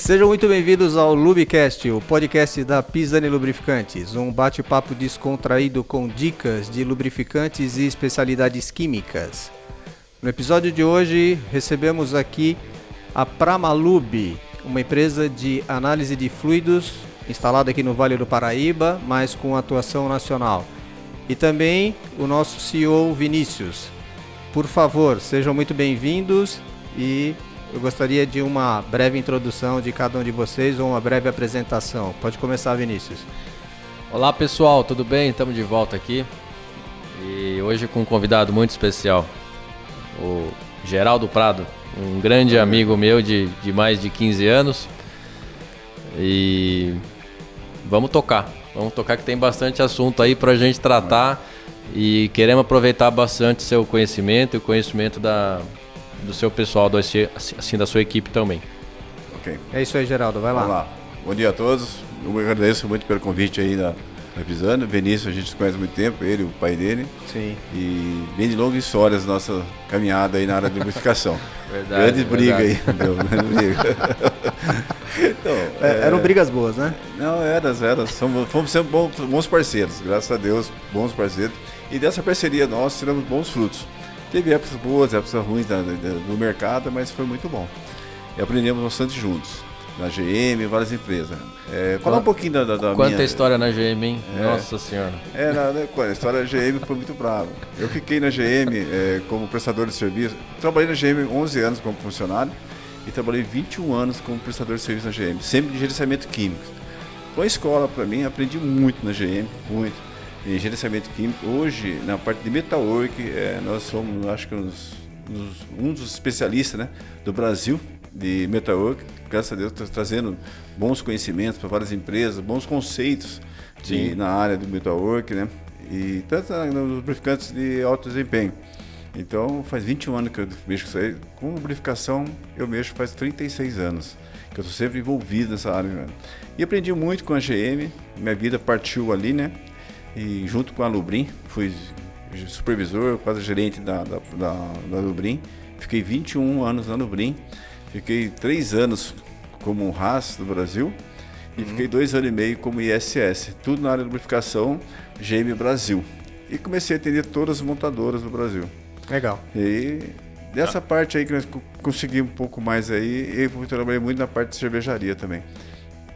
Sejam muito bem-vindos ao Lubicast, o podcast da Pisani Lubrificantes, um bate-papo descontraído com dicas de lubrificantes e especialidades químicas. No episódio de hoje, recebemos aqui a Pramalub, uma empresa de análise de fluidos instalada aqui no Vale do Paraíba, mas com atuação nacional. E também o nosso CEO Vinícius. Por favor, sejam muito bem-vindos e eu gostaria de uma breve introdução de cada um de vocês ou uma breve apresentação. Pode começar, Vinícius. Olá pessoal, tudo bem? Estamos de volta aqui e hoje com um convidado muito especial, o Geraldo Prado, um grande amigo meu de mais de 15 anos e vamos tocar que tem bastante assunto aí para a gente tratar e queremos aproveitar bastante seu conhecimento e o conhecimento do seu pessoal, assim, da sua equipe também. Ok. É isso aí, Geraldo, vai lá. Vamos lá. Bom dia a todos. Eu agradeço muito pelo convite aí da Pisani. Vinícius, a gente se conhece há muito tempo, ele, o pai dele. Sim. E bem de longas histórias da nossa caminhada aí na área de lubrificação. Verdade. Grande briga aí. Grande briga. Então, eram brigas boas, né? Não, fomos sempre bons parceiros, graças a Deus, bons parceiros. E dessa parceria nós tiramos bons frutos. Teve épocas boas, épocas ruins no mercado, mas foi muito bom. E aprendemos bastante juntos, na GM, várias empresas. Falar um pouquinho da Quanta minha... história na GM, hein? Nossa Senhora. A história da GM foi muito brava. Eu fiquei na GM como prestador de serviço. Trabalhei na GM 11 anos como funcionário e trabalhei 21 anos como prestador de serviço na GM, sempre de gerenciamento químico. Foi uma escola para mim, aprendi muito na GM, muito. Em gerenciamento químico. Hoje, na parte de metalwork, nós somos, acho que, um dos especialistas, né, do Brasil de metalwork. Graças a Deus, está trazendo bons conhecimentos para várias empresas, bons conceitos na área do metalwork, né, e tanto nos lubrificantes de alto desempenho. Então, faz 21 anos que eu mexo com isso aí. Com lubrificação, eu mexo faz 36 anos, que eu estou sempre envolvido nessa área. Né? E aprendi muito com a GM, minha vida partiu ali, né? E junto com a Lubrin, fui supervisor, quase gerente da Lubrin. Fiquei 21 anos na Lubrin, fiquei 3 anos como RAS do Brasil e fiquei 2 anos e meio como ISS, tudo na área de lubrificação GM Brasil. E comecei a atender todas as montadoras do Brasil. Legal. E dessa parte aí que nós conseguimos um pouco mais aí, eu trabalhei muito na parte de cervejaria também.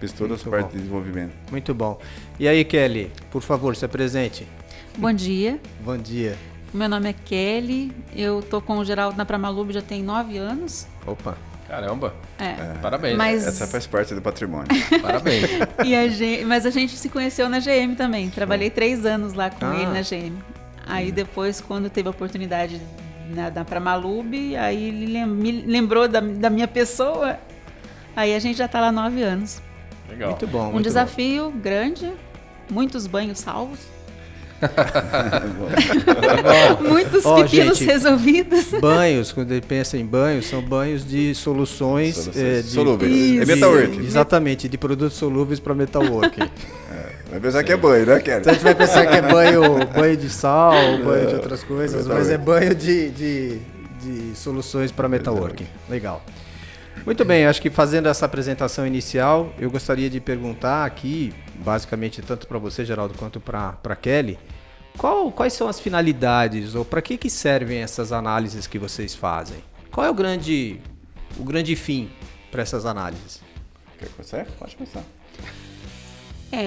Fiz toda essa parte de desenvolvimento. Muito bom. E aí, Kelly, por favor, se apresente. Bom dia. Bom dia. Meu nome é Kelly, eu tô com o Geraldo na Pramalub já tem 9 anos. Opa. Caramba. Parabéns. Mas... Essa faz parte do patrimônio. Parabéns. Mas a gente se conheceu na GM também. Trabalhei 3 anos lá com ele na GM. Aí depois, quando teve a oportunidade na Pramalub, aí ele me lembrou da minha pessoa. Aí a gente já tá lá 9 anos. Legal. Muito bom. Um desafio grande, muitos banhos salvos. Muitos pepinos resolvidos. Banhos, quando ele pensa em banhos, são banhos de soluções solúveis. É metalwork. Exatamente, de produtos solúveis para metalwork. Vai pensar que é banho, né, Kelly? Então a gente vai pensar que é banho de sal, banho de outras coisas, mas é banho de soluções para metalwork. Legal. Muito bem, acho que fazendo essa apresentação inicial, eu gostaria de perguntar aqui, basicamente tanto para você, Geraldo, quanto para Kelly, quais são as finalidades ou para que servem essas análises que vocês fazem? Qual é o grande fim para essas análises? Quer começar? Pode começar.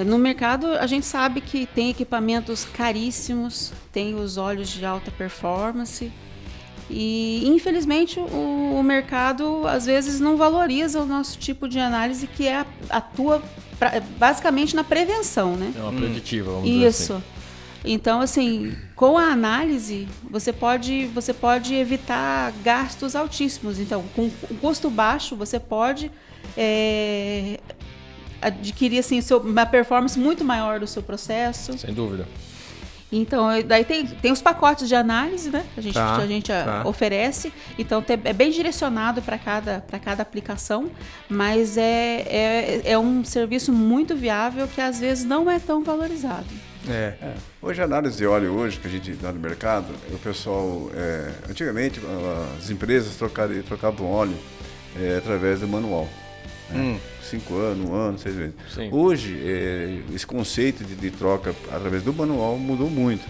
No mercado a gente sabe que tem equipamentos caríssimos, tem os óleos de alta performance. E, infelizmente, o mercado, às vezes, não valoriza o nosso tipo de análise, que atua basicamente na prevenção, né? É uma preditiva, vamos dizer assim. Isso. Então, assim, com a análise, você pode evitar gastos altíssimos. Então, com um custo baixo, você pode adquirir, assim, uma performance muito maior do seu processo. Sem dúvida. Então, daí tem os pacotes de análise, né? Que a gente oferece. Então, é bem direcionado para cada aplicação, mas é um serviço muito viável que às vezes não é tão valorizado. Hoje a análise de óleo que a gente dá no mercado, o pessoal, antigamente as empresas trocavam óleo através do manual. né? 5 anos, 1 ano, 6 meses. Sim. Hoje, esse conceito de troca através do manual mudou muito.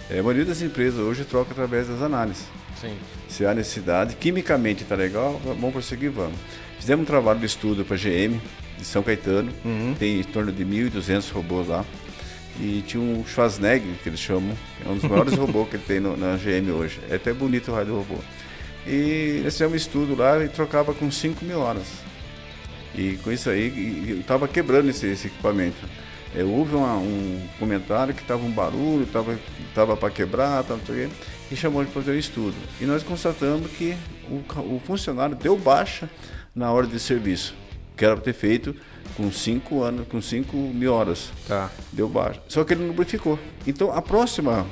A maioria das empresas hoje troca através das análises. Sim. Se há necessidade, quimicamente está legal, vamos prosseguir, vamos. Fizemos um trabalho de estudo para a GM, de São Caetano, tem em torno de 1.200 robôs lá. E tinha um Schwarzenegger, que eles chamam, é um dos maiores robôs que ele tem na GM hoje. É até bonito o raio do robô. E nós fizemos um estudo lá e trocava com 5.000 horas. E com isso aí, estava quebrando esse equipamento. Houve um comentário que estava um barulho, estava para quebrar, e chamou de fazer o estudo. E nós constatamos que o funcionário deu baixa na hora de serviço, que era para ter feito com 5.000 horas. Tá. Deu baixa. Só que ele não lubrificou. Então a próxima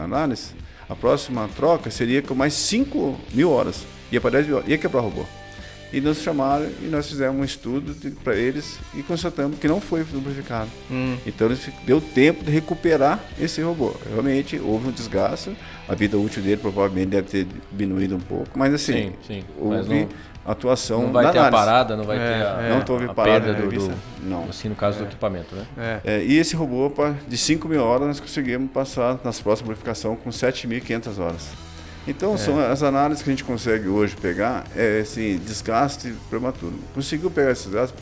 análise, a próxima troca seria com mais 5.000 horas. Ia para 10.000 horas, ia quebrar o robô. E nos chamaram e nós fizemos um estudo para eles e constatamos que não foi lubrificado. Então deu tempo de recuperar esse robô. Realmente houve um desgaste, a vida útil dele provavelmente deve ter diminuído um pouco, mas assim, sim. houve atuação não vai da ter análise. A parada, não vai ter não houve a parada perda na revista, não. assim no caso do equipamento, né? E esse robô, de 5.000 horas, nós conseguimos passar nas próximas lubrificações com 7.500 horas. Então, são as análises que a gente consegue hoje pegar, assim, desgaste prematuro. Conseguiu pegar esse desgaste,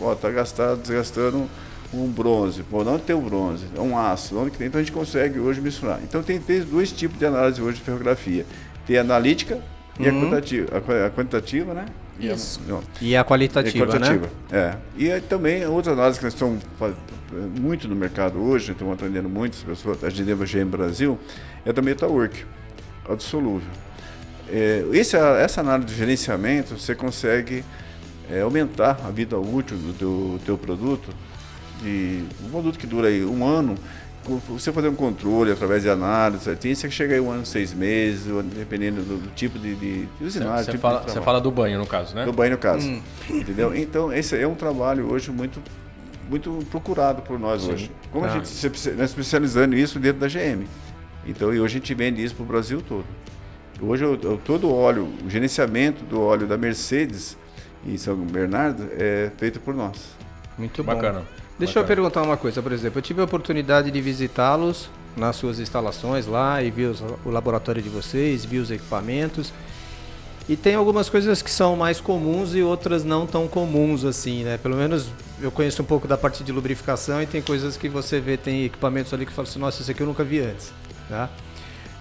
está desgastando um bronze, não tem um bronze, é um aço, onde que tem, então a gente consegue hoje misturar. Então tem 2 tipos de análise hoje de ferrografia. Tem a analítica e a quantitativa. A quantitativa, né? Isso. E a qualitativa, né? E aí, também outras análises que nós estamos muito no mercado hoje, estamos atendendo muitas pessoas, a GM Brasil, é da Metalwork, a do solúvel. Essa análise de gerenciamento, você consegue aumentar a vida útil do teu produto, um produto que dura aí 1 ano, você fazer um controle através de análise, você chega aí 1 ano, 6 meses, dependendo do tipo de usinagem. Você fala do banho, no caso, né? Do banho, no caso. Entendeu? Então, esse é um trabalho hoje muito procurado por nós hoje. Como a gente nós especializando isso dentro da GM. Então, e hoje a gente vende isso para o Brasil todo. Hoje, todo o óleo, o gerenciamento do óleo da Mercedes em São Bernardo é feito por nós. Muito bom. Bacana. Deixa eu perguntar uma coisa, por exemplo, eu tive a oportunidade de visitá-los nas suas instalações lá e vi o laboratório de vocês, vi os equipamentos. E tem algumas coisas que são mais comuns e outras não tão comuns assim, né? Pelo menos eu conheço um pouco da parte de lubrificação e tem coisas que você vê, tem equipamentos ali que fala assim, nossa, isso aqui eu nunca vi antes, tá?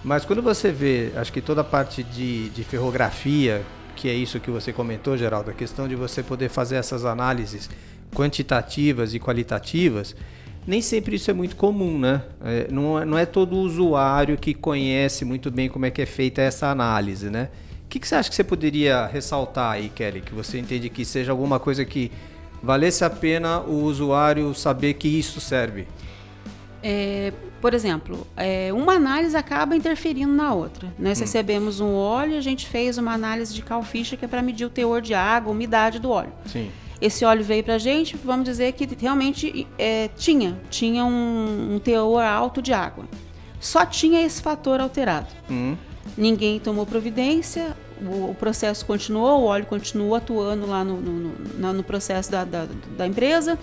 Mas quando você vê, acho que toda a parte de ferrografia, que é isso que você comentou, Geraldo, a questão de você poder fazer essas análises quantitativas e qualitativas, nem sempre isso é muito comum, né? Não é todo usuário que conhece muito bem como é que é feita essa análise, né? O que você acha que você poderia ressaltar aí, Kelly, que você entende que seja alguma coisa que valesse a pena o usuário saber que isso serve? Por exemplo, uma análise acaba interferindo na outra. Nós recebemos um óleo e a gente fez uma análise de Carl Fischer que é para medir o teor de água, a umidade do óleo. Sim. Esse óleo veio para a gente, vamos dizer que realmente tinha um teor alto de água. Só tinha esse fator alterado. Ninguém tomou providência, o processo continuou, o óleo continuou atuando lá no processo da empresa.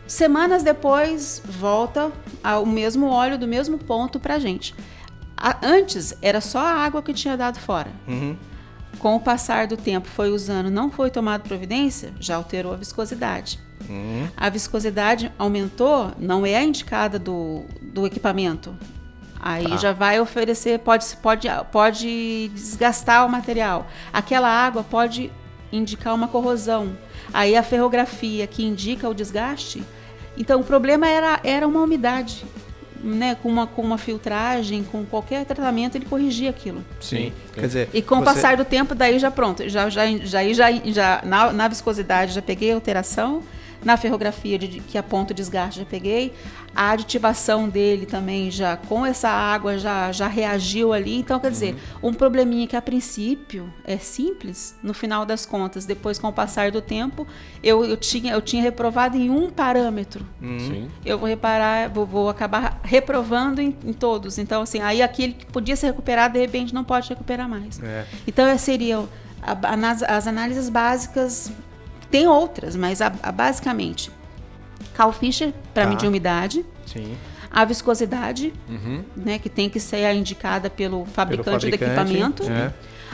Semanas depois, volta o mesmo óleo do mesmo ponto para a gente. Antes, era só a água que tinha dado fora. Com o passar do tempo, foi usando, não foi tomado providência, já alterou a viscosidade. A viscosidade aumentou, não é a indicada do equipamento. Aí já vai oferecer, pode desgastar o material. Aquela água pode indicar uma corrosão. Aí a ferrografia que indica o desgaste. Então o problema era uma umidade, né? Com uma filtragem, com qualquer tratamento ele corrigia aquilo. Sim. Quer dizer, e com o passar do tempo daí já pronto, já na viscosidade já peguei alteração. Na ferrografia que aponta o desgaste já peguei, a aditivação dele também já com essa água já reagiu ali, então quer dizer, um probleminha que a princípio é simples, no final das contas, depois com o passar do tempo, eu tinha reprovado em um parâmetro, eu vou acabar reprovando em todos, então assim, aí aquele que podia ser recuperado de repente não pode recuperar mais. Então seriam as análises básicas Tem outras, mas basicamente, Carl Fischer para Tá. medir umidade, Sim. a viscosidade, né, que tem que ser indicada pelo fabricante do equipamento. É.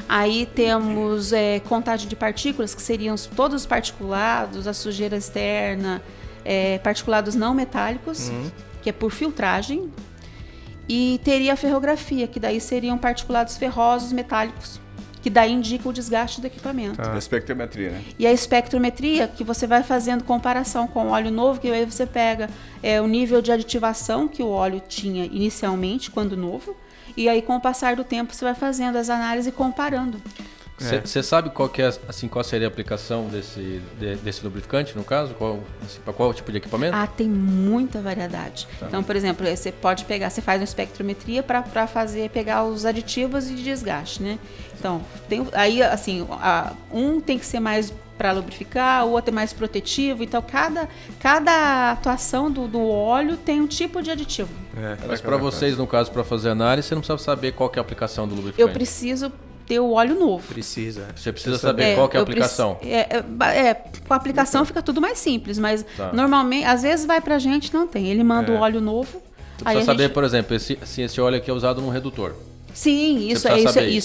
Aí temos contagem de partículas, que seriam todos os particulados, a sujeira externa, particulados não metálicos, que é por filtragem. E teria a ferrografia, que daí seriam particulados ferrosos metálicos, que daí indica o desgaste do equipamento. A espectrometria, né? E a espectrometria, que você vai fazendo comparação com o óleo novo, que aí você pega o nível de aditivação que o óleo tinha inicialmente, quando novo, e aí com o passar do tempo você vai fazendo as análises e comparando. Você sabe qual seria a aplicação desse lubrificante, no caso? Para qual tipo de equipamento? Tem muita variedade. Tá. Então, por exemplo, você pode pegar, você faz uma espectrometria para pegar os aditivos e desgaste, né? Então, aí assim, um tem que ser mais para lubrificar, o outro é mais protetivo. Então, cada atuação do óleo tem um tipo de aditivo. Mas para vocês, no caso, para fazer análise, você não precisa saber qual que é a aplicação do lubrificante. Eu preciso ter o óleo novo. Você precisa saber qual que é a aplicação. Com a aplicação fica tudo mais simples, mas normalmente, às vezes vai pra gente, não tem. Ele manda o óleo novo. Você precisa saber, por exemplo, se esse óleo aqui é usado num redutor. Sim, isso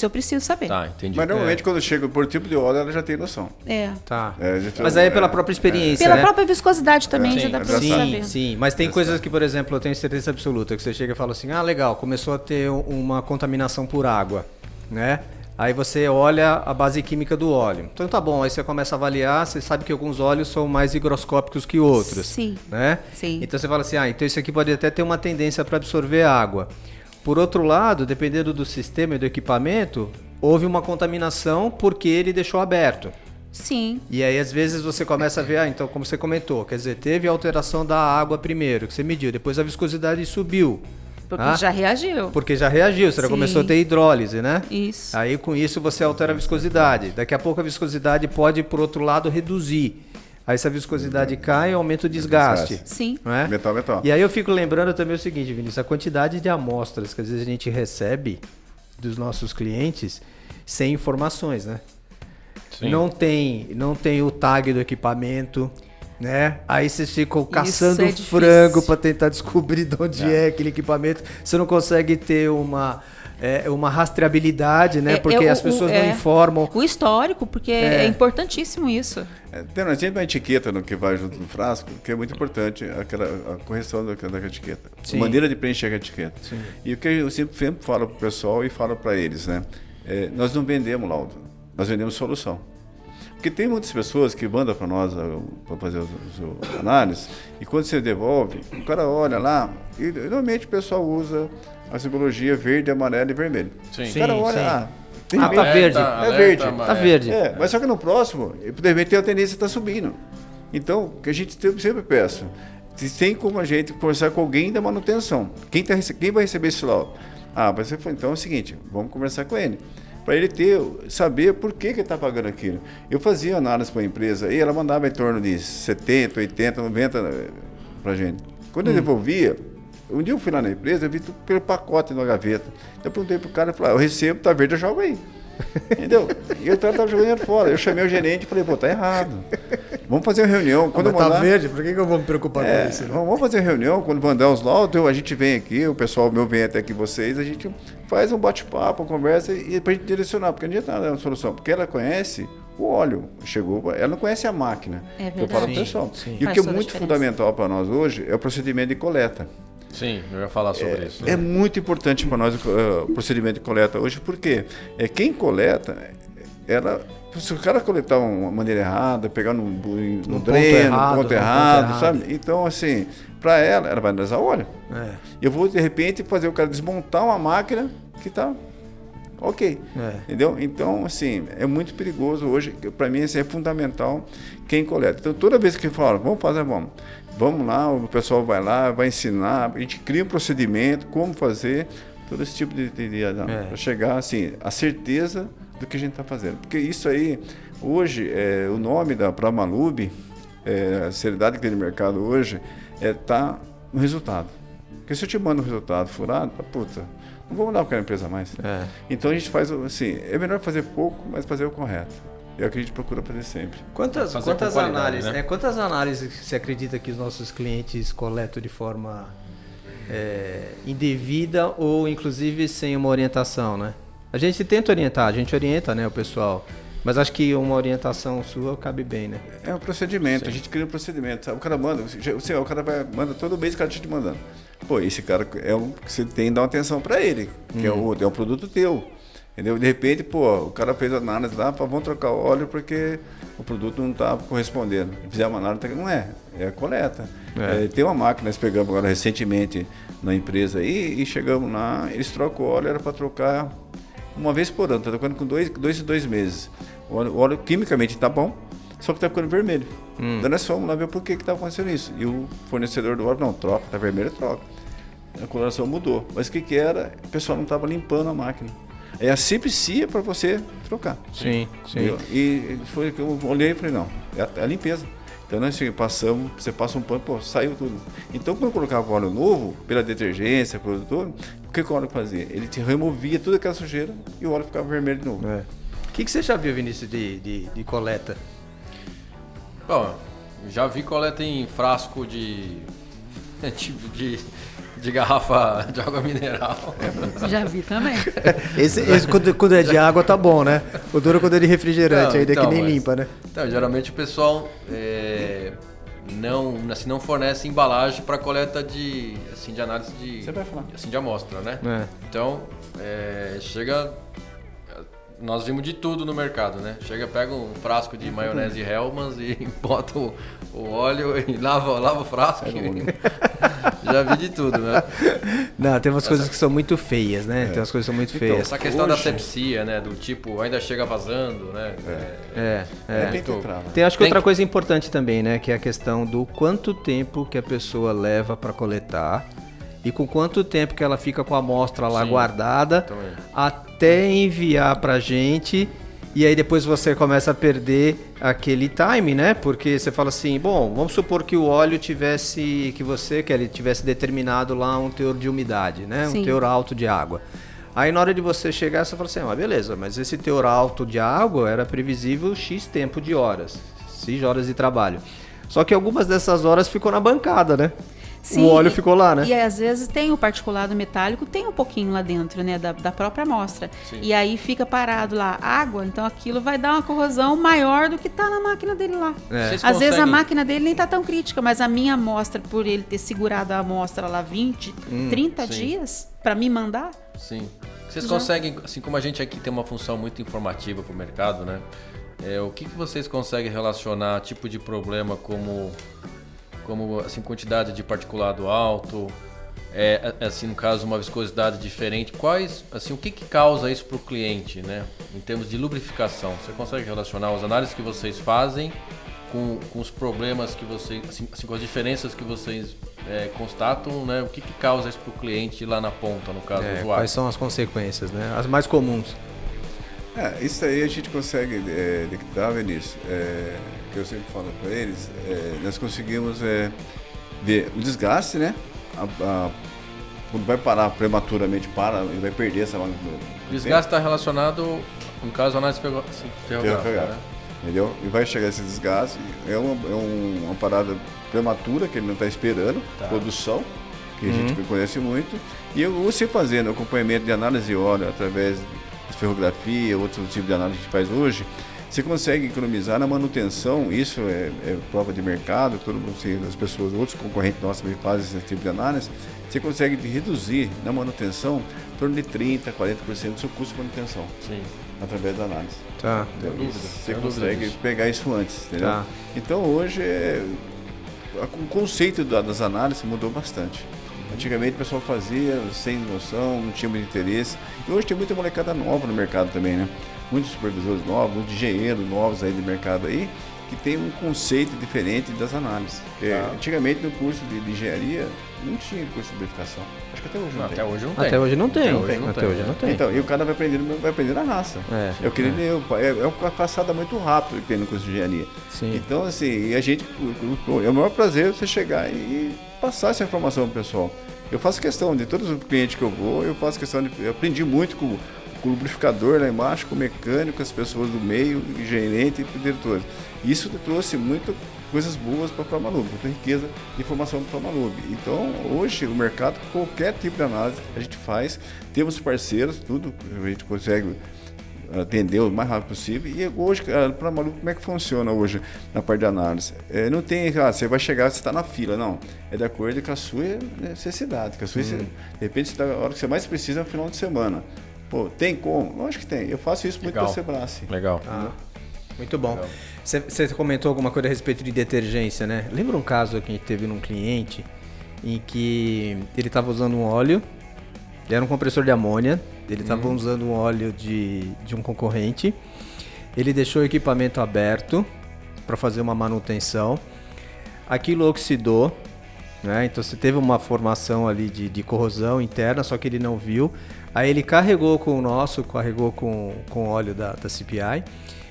eu preciso saber. Tá, entendi. Mas normalmente quando chega por tipo de óleo, ela já tem noção. Tá. Já mas aí é pela própria experiência, Pela né? própria viscosidade também, já dá pra você Sim, saber. sim. Mas tem coisas que, por exemplo, eu tenho certeza absoluta, que você chega e fala assim, legal, começou a ter uma contaminação por água, né? Aí você olha a base química do óleo. Então tá bom, aí você começa a avaliar, você sabe que alguns óleos são mais higroscópicos que outros. Sim. Né? Sim. Então você fala assim, então isso aqui pode até ter uma tendência para absorver água. Por outro lado, dependendo do sistema e do equipamento, houve uma contaminação porque ele deixou aberto. Sim. E aí às vezes você começa a ver, então como você comentou, quer dizer, teve alteração da água primeiro, que você mediu, depois a viscosidade subiu. Porque já reagiu. Porque já reagiu, você já começou a ter hidrólise, né? Isso. Aí com isso você altera a viscosidade. Daqui a pouco a viscosidade pode, por outro lado, reduzir. Aí se a viscosidade cai, aumenta o desgaste. Sim. Não é? Metal. E aí eu fico lembrando também o seguinte, Vinícius, a quantidade de amostras que às vezes a gente recebe dos nossos clientes sem informações, né? Sim. Não tem o tag do equipamento, né? Aí vocês ficam caçando frango para tentar descobrir de onde é aquele equipamento. Você não consegue ter uma rastreabilidade, né? Porque as pessoas não informam. O histórico, porque é importantíssimo isso. Tem uma etiqueta no que vai junto no frasco, que é muito importante, a correção da etiqueta. Sim. A maneira de preencher a etiqueta. Sim. E o que eu sempre falo para o pessoal e falo para eles, né? Nós não vendemos laudo, nós vendemos solução. Porque tem muitas pessoas que mandam para nós para fazer a análise, e quando você devolve, o cara olha lá, e normalmente o pessoal usa a simbologia verde, amarelo e vermelho. Sim. O cara olha, tá verde. É verde. Tá verde. Mas só que no próximo, de repente tem a tendência de estar subindo. Então, o que a gente sempre peça, tem como a gente conversar com alguém da manutenção. Quem vai receber esse laudo? Então é o seguinte, vamos conversar com ele. Para ele saber por que ele está pagando aquilo. Eu fazia análise para a empresa e ela mandava em torno de 70, 80, 90 para a gente. Quando eu devolvia, um dia eu fui lá na empresa, eu vi tudo pelo pacote na gaveta. Eu perguntei pro cara, ele falou, eu recebo, tá verde, eu jogo aí. Entendeu? E o cara estava jogando dinheiro fora. Eu chamei o gerente e falei, tá errado. Vamos fazer uma reunião. Quando mas tá verde, por que eu vou me preocupar com isso? Vamos fazer uma reunião, quando mandar os laudos, a gente vem aqui, o pessoal meu vem até aqui vocês, a gente faz um bate-papo, uma conversa e pra gente direcionar, porque não adianta dar uma solução, porque ela conhece o óleo, ela não conhece a máquina. É verdade. Eu falo pro pessoal. Sim. E o que é muito fundamental para nós hoje é o procedimento de coleta. Sim, eu ia falar sobre isso. É muito importante para nós o procedimento de coleta hoje, porque quem coleta, se o cara coletar uma maneira errada, pegar no dreno, no ponto errado, sabe? Então, assim, para ela vai analisar óleo. Eu vou, de repente, fazer o cara desmontar uma máquina que está ok. Entendeu? Então, assim, é muito perigoso hoje. Para mim, isso é fundamental quem coleta. Então, toda vez que fala, vamos lá, o pessoal vai lá, vai ensinar, a gente cria um procedimento, como fazer, todo esse tipo de para chegar, assim, a certeza do que a gente está fazendo. Porque isso aí, hoje, o nome da Pramalube, a seriedade que tem no mercado hoje, tá no resultado. Porque se eu te mando um resultado furado, não vou mandar para aquela empresa mais. Então a gente faz assim, é melhor fazer pouco, mas fazer o correto. É o que a gente procura fazer sempre. Quantas Fazer com qualidade, análises, né? quantas análises você acredita que os nossos clientes coletam de forma indevida ou inclusive sem uma orientação, né? A gente tenta orientar, a gente orienta, né, o pessoal. Mas acho que uma orientação sua cabe bem, né? É um procedimento, a gente cria um procedimento, sabe? O cara manda, o cara manda todo mês, o cara te mandando. Pô, esse cara é um que você tem que dar uma atenção para ele, que é um produto teu. Entendeu? De repente, pô, o cara fez a análise lá, vamos trocar o óleo porque o produto não está correspondendo. Fizemos uma análise, não é coleta. Tem uma máquina, nós pegamos agora recentemente na empresa aí e chegamos lá, eles trocam o óleo, era para trocar uma vez por ano, está trocando com 2 meses. O óleo quimicamente está bom, só que está ficando vermelho. Então nós fomos lá ver por que está acontecendo isso. E o fornecedor do óleo, não, troca, está vermelho, troca. A coloração mudou. Mas o que era? O pessoal não estava limpando a máquina. É a asepsia para você trocar. Sim. E foi que eu olhei e falei, não, é a limpeza. Então nós passamos, você passa um pano, pô, saiu tudo. Então quando eu colocava óleo novo, pela detergência, produtor, o que o óleo fazia? Ele te removia toda aquela sujeira e o óleo ficava vermelho de novo. O que você já viu, Vinícius, de coleta? Bom, já vi coleta em frasco de garrafa de água mineral. Já vi também. Esse quando é de água tá bom, né? O duro quando é de refrigerante, ainda então, que nem limpa, né? Então, geralmente o pessoal não fornece embalagem para coleta de análise de amostra, né? Então, chega... Nós vimos de tudo no mercado, né? Pega um frasco de maionese Hellmann's e bota o óleo e lava o frasco. Já vi de tudo, né? Não, tem umas coisas que são muito feias, né? Tem umas coisas que são muito feias. Essa questão da asepsia, né? Do tipo, ainda chega vazando, né? Tem, acho que outra coisa importante também, né? Que é a questão do quanto tempo que a pessoa leva para coletar e com quanto tempo que ela fica com a amostra lá guardada até enviar pra gente. E aí depois você começa a perder aquele time, né? Porque você fala assim, bom, vamos supor que o óleo tivesse determinado lá um teor de umidade, né? Um teor alto de água. Aí na hora de você chegar, você fala assim, beleza, mas esse teor alto de água era previsível X tempo de horas, X horas de trabalho. Só que algumas dessas horas ficou na bancada, né? Sim, o óleo ficou lá, né? E às vezes tem o particulado metálico, tem um pouquinho lá dentro, né? Da própria amostra. Sim. E aí fica parado lá água, então aquilo vai dar uma corrosão maior do que tá na máquina dele lá. Às vezes a máquina dele nem tá tão crítica, mas a minha amostra, por ele ter segurado a amostra lá 20, 30 dias para me mandar. Sim. Vocês conseguem, assim como a gente aqui tem uma função muito informativa pro mercado, né? O que vocês conseguem relacionar tipo de problema como assim, quantidade de particulado alto, assim, no caso, uma viscosidade diferente, o que causa isso para o cliente, né? Em termos de lubrificação, você consegue relacionar as análises que vocês fazem com os problemas que vocês, assim, com as diferenças que vocês constatam, né? O que causa isso para o cliente lá na ponta, no caso do usuário? Quais são as consequências, né? As mais comuns. Isso aí a gente consegue detectar, Vinícius, que eu sempre falo para eles, nós conseguimos ver o desgaste, né? Quando vai parar prematuramente, ele vai perder essa máquina. O desgaste está relacionado, no caso, a análise ferrográfica, né? Entendeu? E vai chegar esse desgaste, é uma parada prematura que ele não está esperando, produção, que a gente conhece muito, e você fazendo acompanhamento de análise de óleo através de ferrografia, outro tipo de análise que a gente faz hoje, você consegue economizar na manutenção. Isso é prova de mercado, todo mundo, as pessoas, outros concorrentes nossos também fazem esse tipo de análise. Você consegue reduzir na manutenção em torno de 30%, 40% do seu custo de manutenção. Sim. Através da análise. Sem dúvida. Você consegue pegar isso antes, entendeu? Então hoje o conceito das análises mudou bastante. Antigamente o pessoal fazia sem noção, não tinha muito interesse. E hoje tem muita molecada nova no mercado também, né? Muitos supervisores novos, muitos engenheiros novos aí do mercado aí, que tem um conceito diferente das análises. Antigamente no curso de engenharia não tinha curso de lubrificação. Acho que até hoje não tem. Até hoje não tem. Então, e o cara vai aprender na raça. Eu queria ler, é uma passada muito rápido que tem no curso de engenharia. Sim. Então, assim, é o maior prazer você chegar e passar essa informação pro pessoal. Eu faço questão de todos os clientes que eu vou, eu aprendi muito com com o lubrificador lá embaixo, com o mecânico, as pessoas do meio, o gerente e diretores. Isso trouxe muitas coisas boas para a Pramalub, muita riqueza de informação para a Pramalub. Então, hoje, o mercado, qualquer tipo de análise a gente faz, temos parceiros, tudo, a gente consegue atender o mais rápido possível. E hoje, para Malu, como é que funciona hoje na parte de análise? Não tem, você vai chegar, você está na fila, não. É de acordo com a sua necessidade. Com a sua, de repente, a hora que você mais precisa é no final de semana. Pô, tem como? Lógico que tem. Eu faço isso muito para Sebrae. Legal. Muito bom. Você comentou alguma coisa a respeito de detergência, né? Lembra um caso que a gente teve num cliente em que ele estava usando um óleo, era um compressor de amônia, ele estava usando um óleo de um concorrente, ele deixou o equipamento aberto para fazer uma manutenção, aquilo oxidou, né? Então você teve uma formação ali de corrosão interna, só que ele não viu, aí ele carregou com o nosso, carregou com o óleo da CPI,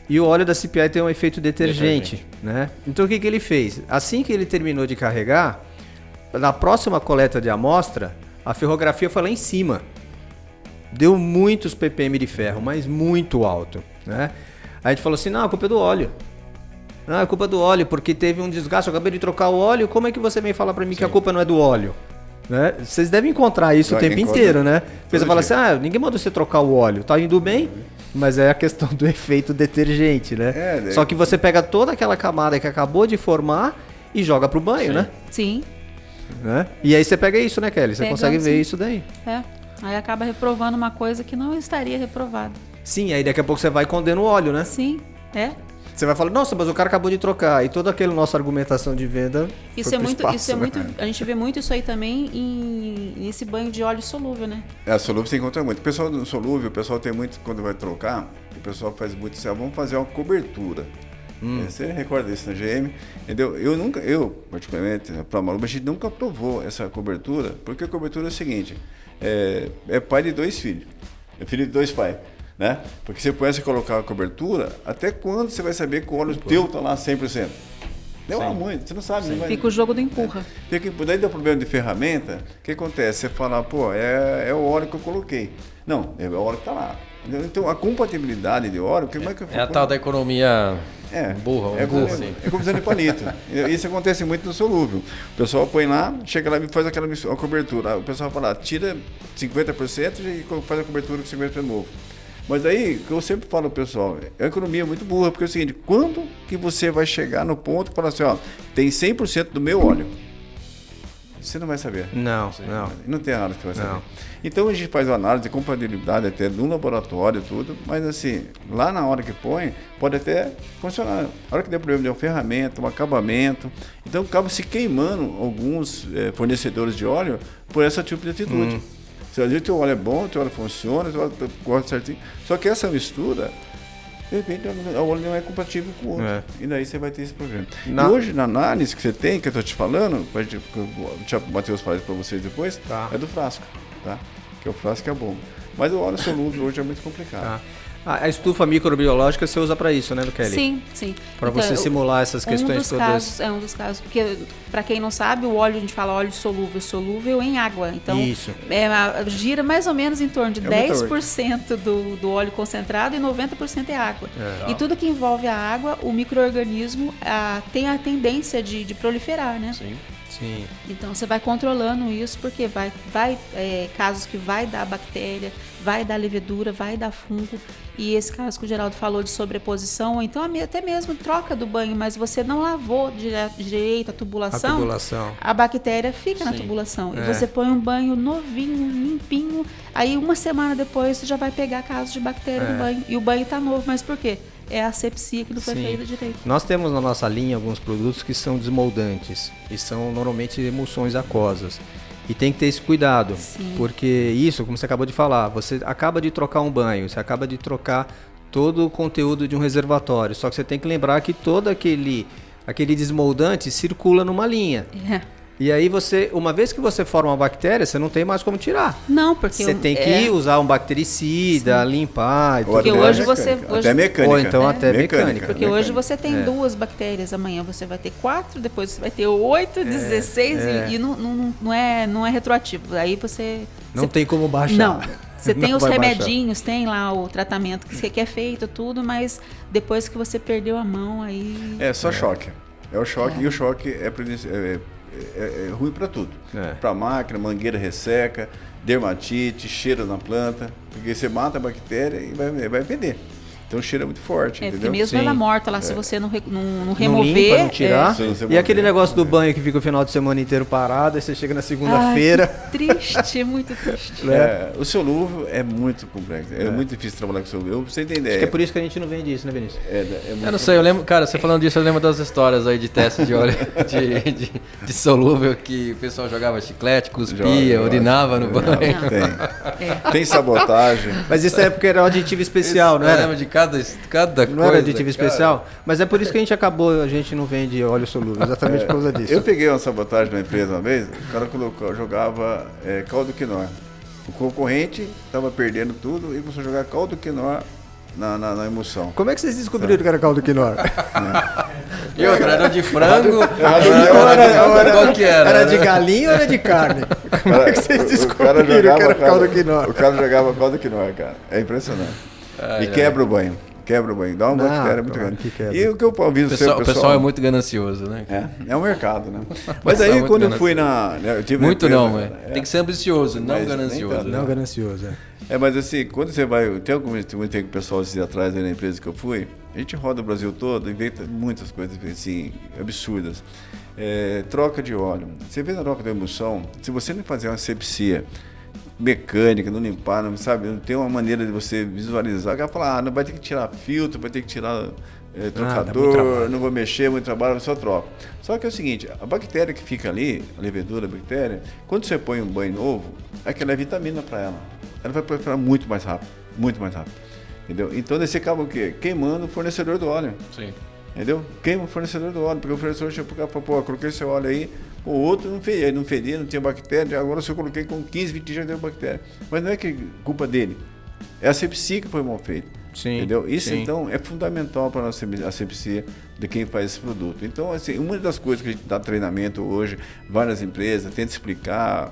e o óleo da CPI tem um efeito detergente, né? Então o que ele fez? Assim que ele terminou de carregar, na próxima coleta de amostra, a ferrografia foi lá em cima. Deu muitos ppm de ferro, mas muito alto, né? Aí a gente falou assim, não, a culpa é do óleo. Não, a culpa é do óleo, porque teve um desgaste, eu acabei de trocar o óleo, como é que você vem falar pra mim que a culpa não é do óleo? Né? Vocês devem encontrar isso o tempo inteiro, né? Você fala assim, ninguém mandou você trocar o óleo, tá indo bem, mas é a questão do efeito detergente, né? Só que você pega toda aquela camada que acabou de formar e joga pro banho, né? Sim. Né? E aí você pega isso, né, Kelly? Você consegue ver isso daí. Aí acaba reprovando uma coisa que não estaria reprovada. Sim, aí daqui a pouco você vai condendo o óleo, né? Sim, Você vai falar, nossa, mas o cara acabou de trocar. E toda aquela nossa argumentação de venda isso é muito, a gente vê muito isso aí também nesse banho de óleo solúvel, né? Solúvel você encontra muito. O pessoal do solúvel, o pessoal tem muito, quando vai trocar, o pessoal faz muito assim, vamos fazer uma cobertura. Você recorda disso na GM, entendeu? Eu particularmente, para a Malu, a gente nunca aprovou essa cobertura, porque a cobertura é o seguinte, é pai de 2 filhos, é filho de 2 pais, né? Porque você pode colocar a cobertura, até quando você vai saber que o óleo teu está lá 100%? Demora muito, você não sabe. Não vai... Fica o jogo do empurra. Daí dá problema de ferramenta, o que acontece? Você fala, é o óleo que eu coloquei. Não, é o óleo que está lá. Então, a compatibilidade de óleo... Como é que a tal da economia burra. É como de palito. Isso acontece muito no solúvel. O pessoal põe lá, chega lá e faz aquela cobertura. O pessoal fala, tira 50% e faz a cobertura com 50% novo. Mas aí, o que eu sempre falo ao pessoal, é uma economia muito burra, porque é o seguinte, quando que você vai chegar no ponto e falar assim, tem 100% do meu óleo? Você não vai saber. Não. Não tem análise que vai saber. Então a gente faz uma análise de compatibilidade até no laboratório e tudo, mas assim, lá na hora que põe, pode até funcionar. A hora que der problema de uma ferramenta, um acabamento, então acaba se queimando alguns fornecedores de óleo por esse tipo de atitude. Se às vezes o teu óleo é bom, o teu óleo funciona, o teu óleo corta certinho, só que essa mistura, de repente o óleo não é compatível com o outro. E daí você vai ter esse problema. E hoje, na análise que você tem, que eu estou te falando, o Matheus fala para vocês depois, é do frasco, tá? Que é o frasco que é bom. Mas o óleo solúvel hoje é muito complicado. A estufa microbiológica você usa para isso, né, Kelly? Sim. Para você simular essas questões todas. Um dos casos, porque para quem não sabe, o óleo, a gente fala óleo solúvel em água. Então, gira mais ou menos em torno de 10% do óleo concentrado e 90% é água. E tudo que envolve a água, o micro-organismo tem a tendência de proliferar, né? Sim. Então você vai controlando isso, porque vai casos que vai dar bactéria, vai dar levedura, vai dar fungo. E esse caso que o Geraldo falou de sobreposição, ou então até mesmo troca do banho, mas você não lavou direito a tubulação, a bactéria fica na tubulação. E você põe um banho novinho, limpinho, aí uma semana depois você já vai pegar casos de bactéria no banho. E o banho tá novo, mas por quê? É a asepsia que não foi feita direito. Nós temos na nossa linha alguns produtos que são desmoldantes e são normalmente emulsões aquosas. E tem que ter esse cuidado, porque isso, como você acabou de falar, você acaba de trocar um banho, você acaba de trocar todo o conteúdo de um reservatório, só que você tem que lembrar que todo aquele desmoldante circula numa linha. E aí uma vez que você forma uma bactéria, você não tem mais como tirar. Não, porque você tem que usar um bactericida, limpar. Porque hoje até mecânica. Ou então até mecânica. Porque hoje você tem 2 bactérias, amanhã você vai ter 4, depois você vai ter 8, 16 e não é retroativo. Aí você não tem como baixar. Você tem Não os vai remedinhos, tem lá o tratamento que é feito, tudo, mas depois que você perdeu a mão, aí... É só choque. É o choque, e o choque é ruim para tudo. Para máquina, mangueira resseca, dermatite, cheiro na planta, porque você mata a bactéria e vai vender. Então o cheiro é muito forte, entendeu? Porque mesmo Sim. ela morta lá, se você não Não remover... limpa, não tirar. Se você E aquele morrer, negócio do banho que fica o final de semana inteiro parado, aí você chega na segunda-feira. Triste, muito triste. o solúvel é muito complexo, é muito difícil trabalhar com solúvel. Você tem ideia? Acho que é por isso que a gente não vende isso, né, Vinícius? Eu não sei, eu lembro, cara, você falando disso, eu lembro das histórias aí de teste de óleo de solúvel que o pessoal jogava chiclete, cuspia, urinava no banho. Tem sabotagem. Mas isso é porque era um aditivo especial, não Eu era? lembro de cada coisa. Não era aditivo especial? Mas é por isso que a gente não vende óleo solúvel, exatamente por causa disso. Eu peguei uma sabotagem na empresa uma vez, o cara jogava caldo quinó. O concorrente estava perdendo tudo e começou a jogar caldo quinó na emoção. Como é que vocês descobriram que era caldo quinó? E outra, era de frango. Qual que era? Era de galinha ou era de carne? Como é que vocês descobriram que era caldo quinó? O cara jogava caldo quinó, cara. É impressionante. Quebra o banho. Quebra o banho. Dá uma bactéria muito grande. E o que eu aviso o pessoal é muito ganancioso, né? É um mercado, né? Mas aí quando eu fui Muito não, mas tem que ser ambicioso, não ganancioso. Não ganancioso, mas assim, quando você vai... Tem algum tempo que o pessoal se atrás aí na empresa que eu fui, a gente roda o Brasil todo, inventa muitas coisas assim, absurdas. Troca de óleo. Você vê na troca de emulsão, se você não fazer uma asepsia mecânica, não limpar, não, sabe? Não tem uma maneira de você visualizar. O cara fala, não vai ter que tirar filtro, vai ter que tirar trocador, não vou mexer, muito trabalho, só troca. Só que é o seguinte, a bactéria que fica ali, a levedura, a bactéria, quando você põe um banho novo, aquela é vitamina para ela. Ela vai proliferar muito mais rápido, entendeu? Então você acaba o quê? Queimando o fornecedor do óleo. Sim. Entendeu? Queima o fornecedor do óleo, porque o fornecedor chega pro cara e fala, pô, coloquei esse óleo aí, o outro não fedia, não tinha bactéria, agora se eu coloquei com 15, 20 dias já deu bactéria. Mas não é que culpa dele, é a asepsia que foi mal feita. Sim, entendeu? Isso, sim. então, é fundamental para a nossa asepsia de quem faz esse produto. Então, assim, uma das coisas que a gente dá treinamento hoje, várias empresas, tenta explicar,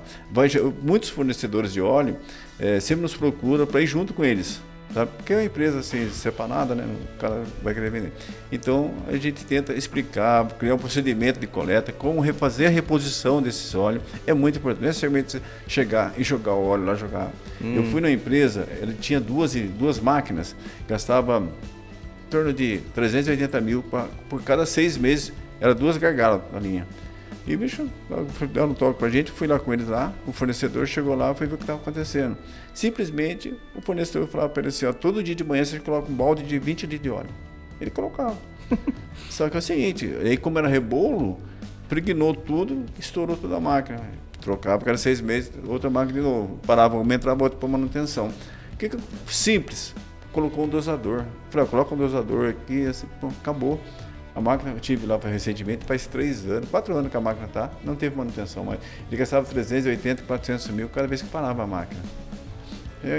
muitos fornecedores de óleo sempre nos procuram para ir junto com eles. Sabe? Porque é uma empresa assim, separada, né? O cara vai querer vender. Então, a gente tenta explicar, criar um procedimento de coleta, como fazer a reposição desses óleos. É muito importante. Não é somente chegar e jogar o óleo lá, jogar. Eu fui numa empresa, ele tinha duas máquinas, gastava em torno de 380 mil por cada 6 meses, era 2 gargalas na linha. E o bicho deu um toque pra gente, fui lá com eles lá, o fornecedor chegou lá e foi ver o que estava acontecendo. Simplesmente, o fornecedor falava para ele assim, ó, todo dia de manhã você coloca um balde de 20 litros de óleo. Ele colocava. Só que é o seguinte, aí como era rebolo, impregnou tudo, estourou toda a máquina. Trocava, cada 6 meses, outra máquina de novo. Parava uma, entrava outra para manutenção. Simples, colocou um dosador. Falei, coloca um dosador aqui, assim, pô, acabou. A máquina, eu tive lá recentemente, faz 4 anos que a máquina está, não teve manutenção mais. Ele gastava 380, 400 mil cada vez que parava a máquina.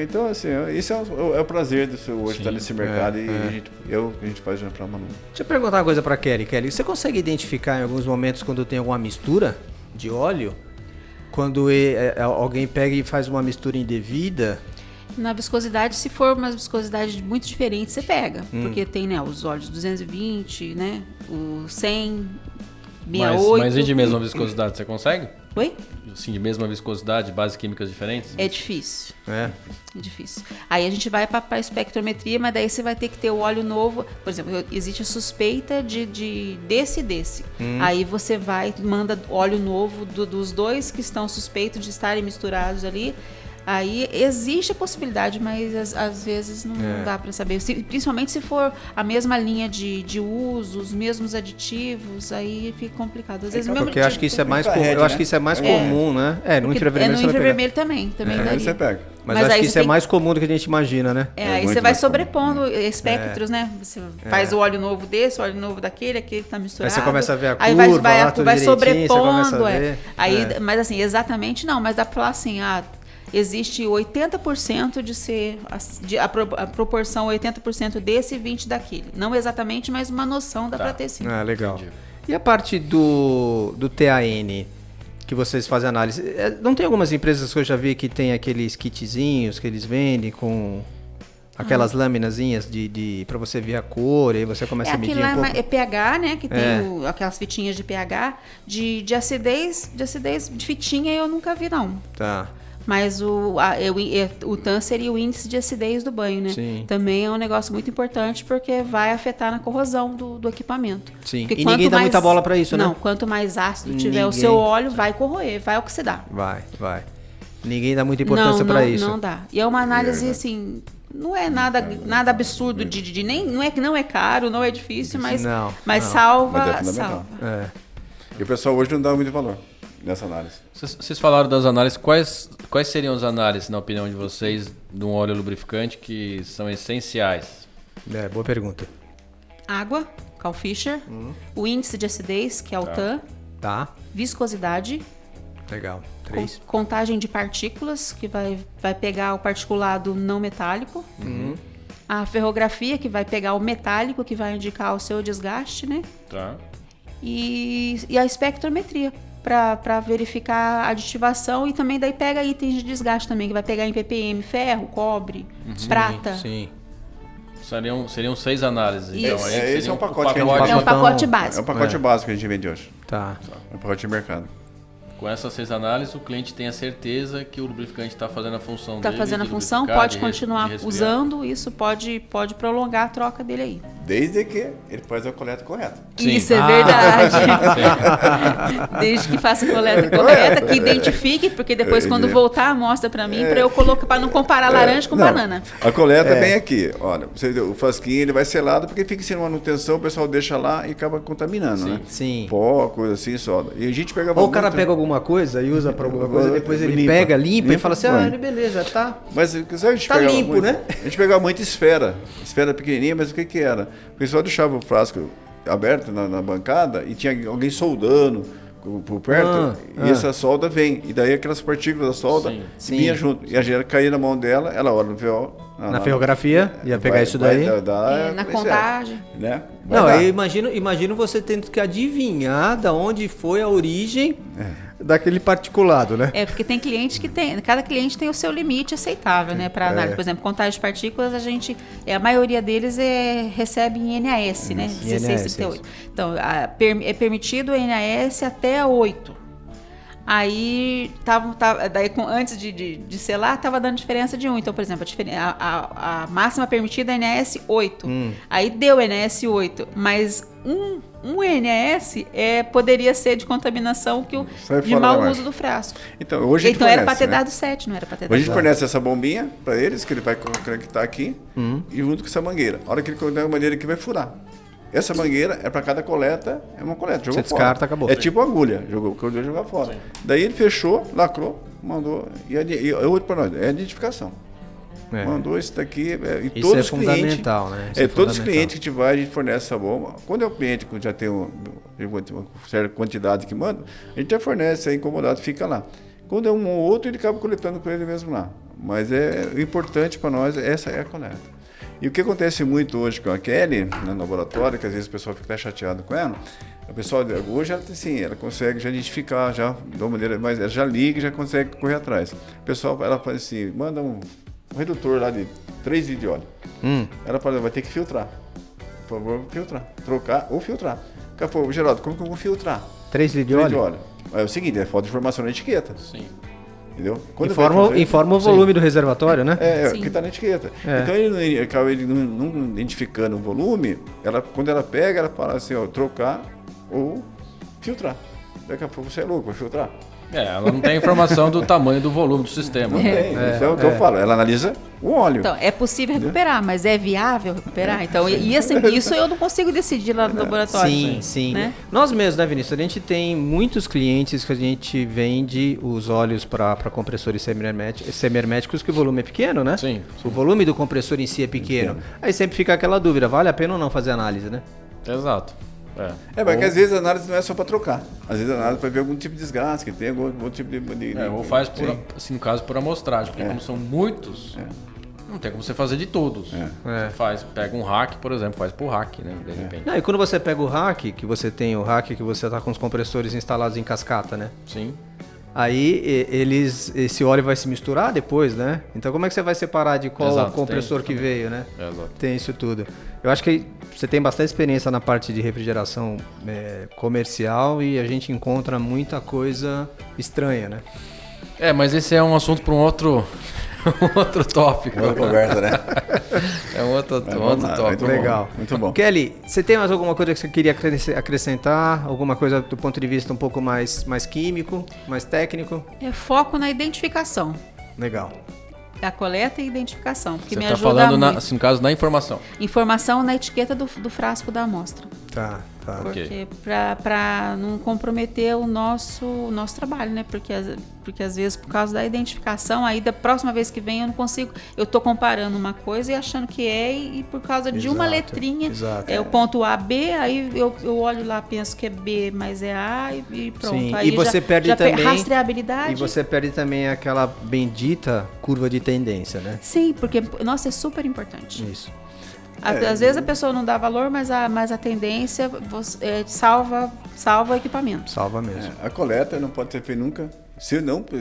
Então, assim, isso é o prazer do seu hoje estar nesse mercado e a gente faz para a Manu. Deixa eu perguntar uma coisa para Kelly. Kelly, você consegue identificar em alguns momentos quando tem alguma mistura de óleo? Quando alguém pega e faz uma mistura indevida? Na viscosidade, se for uma viscosidade muito diferente, você pega. Porque tem, né, os óleos 220, né, o 100, 68. Mas e de mesma viscosidade, você consegue? Oi? Sim, de mesma viscosidade, bases químicas diferentes? É difícil. É difícil. Aí a gente vai para a espectrometria, mas daí você vai ter que ter o óleo novo. Por exemplo, existe a suspeita desse. Aí você manda óleo novo dos dois que estão suspeitos de estarem misturados ali. Aí existe a possibilidade, mas às vezes não dá para saber. Principalmente se for a mesma linha de uso, os mesmos aditivos, aí fica complicado. Às vezes porque eu acho que isso é mais comum, né? eu acho que isso é mais comum, né? No infravermelho no infravermelho também daria. Você pega. Mas acho que isso é mais comum do que a gente imagina, né? Aí você vai sobrepondo espectros, né? Você faz o óleo novo desse, o óleo novo daquele tá misturado. Aí você começa a ver a curva, aí vai sobrepondo. Aí, mas assim, exatamente não, mas dá pra falar assim, existe 80% de ser a proporção 80% desse e 20% daquele. Não exatamente, mas uma noção dá para ter sim. Legal. E a parte do TAN? que vocês fazem análise. Não tem algumas empresas que eu já vi que tem aqueles kitzinhos que eles vendem com aquelas laminazinhas para você ver a cor, e aí você começa a medir um pouco. É pH, né? Que tem aquelas fitinhas de pH. De acidez de fitinha eu nunca vi, não. Tá. Mas o TAN seria o índice de acidez do banho, né? Sim. Também é um negócio muito importante porque vai afetar na corrosão do equipamento. Sim. Porque E ninguém dá muita bola para isso, né? Não, quanto mais ácido tiver o seu óleo, vai corroer, vai oxidar. Vai. Ninguém dá muita importância para isso. Não dá. E é uma análise, assim, não é nada absurdo nem não é que não é caro, não é difícil, mas salva. Mas é fundamental. E o pessoal hoje não dá muito valor nessa análise. Vocês falaram das análises. Quais seriam as análises, na opinião de vocês, de um óleo lubrificante que são essenciais? Boa pergunta. Água, Carl Fischer. O índice de acidez, que é o TAN. Tá. Viscosidade. Legal. 3. Contagem de partículas, que vai pegar o particulado não metálico. A ferrografia, que vai pegar o metálico, que vai indicar o seu desgaste, né? Tá. E a espectrometria, para verificar a aditivação, e também daí pega itens de desgaste também, que vai pegar em ppm, ferro, cobre, prata. Sim. Seriam 6 análises. Então, esse é um pacote que a gente É um pacote básico. É um pacote básico que a gente vende hoje. Tá. É um pacote de mercado. Com essas 6 análises, o cliente tem a certeza que o lubrificante está fazendo a função dele. Está fazendo a função, lubrificar, pode continuar usando, isso pode prolongar a troca dele aí. Desde que ele faz a coleta correta. Sim. Isso é verdade. Desde que faça a coleta correta, que identifique, porque depois quando voltar, mostra para mim, para eu colocar, para não comparar laranja com banana. A coleta é bem aqui. Olha, o frasquinho ele vai selado porque fica sem manutenção, o pessoal deixa lá e acaba contaminando, né? Sim. Pó, coisa assim, soda. E a gente pegava Ou o cara pega alguma coisa e usa para alguma coisa, depois ele limpa e fala assim, beleza, tá. Mas sabe, a gente tá limpo, muito, né? A gente pegava muita esfera pequenininha, mas o que era? O pessoal deixava o frasco aberto na bancada e tinha alguém soldando por perto, e essa solda vem. E daí aquelas partículas da solda vinha junto. E a gente caía na mão dela, ela olha no VO. Na ferrografia, ia pegar isso daí. Na contagem. Né? Não, eu imagino você tendo que adivinhar da onde foi a origem daquele particulado, né? Porque tem clientes que tem, cada cliente tem o seu limite aceitável, né, para análise. Por exemplo, contagem de partículas, a maioria deles recebe em NAS, né, 1638. Então, é permitido o NAS até 8. Aí, daí, antes de selar, estava dando diferença de 1. Então, por exemplo, a máxima permitida é NAS 8. Aí deu NAS 8, mas um NAS poderia ser de contaminação de mau uso do frasco. Então, hoje então era para ter dado 7, não era para ter dado 8. Hoje a gente fornece essa bombinha para eles, que ele vai conectar aqui, e junto com essa mangueira. A hora que ele conectar a mangueira aqui, vai furar. Essa mangueira é para cada coleta, é uma coleta. Jogou você descarta, acabou. É tipo agulha, jogar fora. Sim. Daí ele fechou, lacrou, mandou. E outro para nós, é a identificação. Mandou isso daqui. E isso todos é os fundamental, clientes, né? Todos os clientes que a gente fornece essa bomba. Quando é o cliente que já tem uma certa quantidade que manda, a gente já fornece, é incomodado, fica lá. Quando é um ou outro, ele acaba coletando com ele mesmo lá. Mas o importante para nós, essa é a coleta. E o que acontece muito hoje com a Kelly, no laboratório, que às vezes o pessoal fica até chateado com ela, a pessoa hoje ela consegue já identificar, já de uma maneira, mas ela já liga e já consegue correr atrás. O pessoal, ela faz assim, manda um redutor lá de 3 litros de óleo. Ela fala, vai ter que filtrar. Por favor, filtrar. Trocar ou filtrar. Ela falou, Geraldo, como que eu vou filtrar? 3 litros de óleo? É o seguinte, falta de informação na etiqueta. Sim. Entendeu? Informa o volume do reservatório, né? Que está na etiqueta. Então ele não identificando o volume, quando ela pega, ela fala assim, trocar ou filtrar. Daqui a pouco você é louco, vai filtrar. Ela não tem informação do tamanho do volume do sistema. Não tem. Então, o que eu falo, ela analisa o óleo. Então, é possível recuperar, mas é viável recuperar? Então, isso eu não consigo decidir lá no laboratório. Sim. Né? Nós mesmos, né, Vinícius? A gente tem muitos clientes que a gente vende os óleos para compressores semi-herméticos, que o volume é pequeno, né? Sim. O volume do compressor em si é pequeno. Aí sempre fica aquela dúvida, vale a pena ou não fazer análise, né? Exato. Mas que às vezes a análise não é só para trocar. Às vezes a análise vai ver algum tipo de desgaste, que tem algum tipo de ou faz, assim, no caso, por amostragem. Porque como são muitos, não tem como você fazer de todos. Você pega um rack, por exemplo, faz por rack, né? De repente. Não, e quando você pega o rack, que você tem o rack que você está com os compressores instalados em cascata, né? Sim. Aí esse óleo vai se misturar depois, né? Então como é que você vai separar de qual Exato, compressor tem que veio, né? Exato. Tem isso tudo. Eu acho que você tem bastante experiência na parte de refrigeração comercial e a gente encontra muita coisa estranha, né? Mas esse é um assunto para um outro tópico. Outra conversa, né? É um outro tópico. Muito Legal. Bom, muito bom. Kelly, você tem mais alguma coisa que você queria acrescentar? Alguma coisa do ponto de vista um pouco mais químico, mais técnico? É foco na identificação. Legal. Da coleta e identificação. Porque Você me está ajuda falando, muito. assim, no caso, na informação. Informação na etiqueta do frasco da amostra. Tá. Porque para não comprometer o nosso trabalho, né? Porque às vezes por causa da identificação, aí da próxima vez que vem eu não consigo, eu tô comparando uma coisa e achando que é e por causa de uma letrinha, é o ponto A, B, aí eu olho lá, penso que é B, mas é A e pronto. Sim. Aí E você perde também rastreabilidade. E você perde também aquela bendita curva de tendência, né? Sim, porque nossa, é super importante. Isso. Às vezes a pessoa não dá valor, mas a tendência salva o equipamento. Salva mesmo. A coleta não pode ser feita nunca,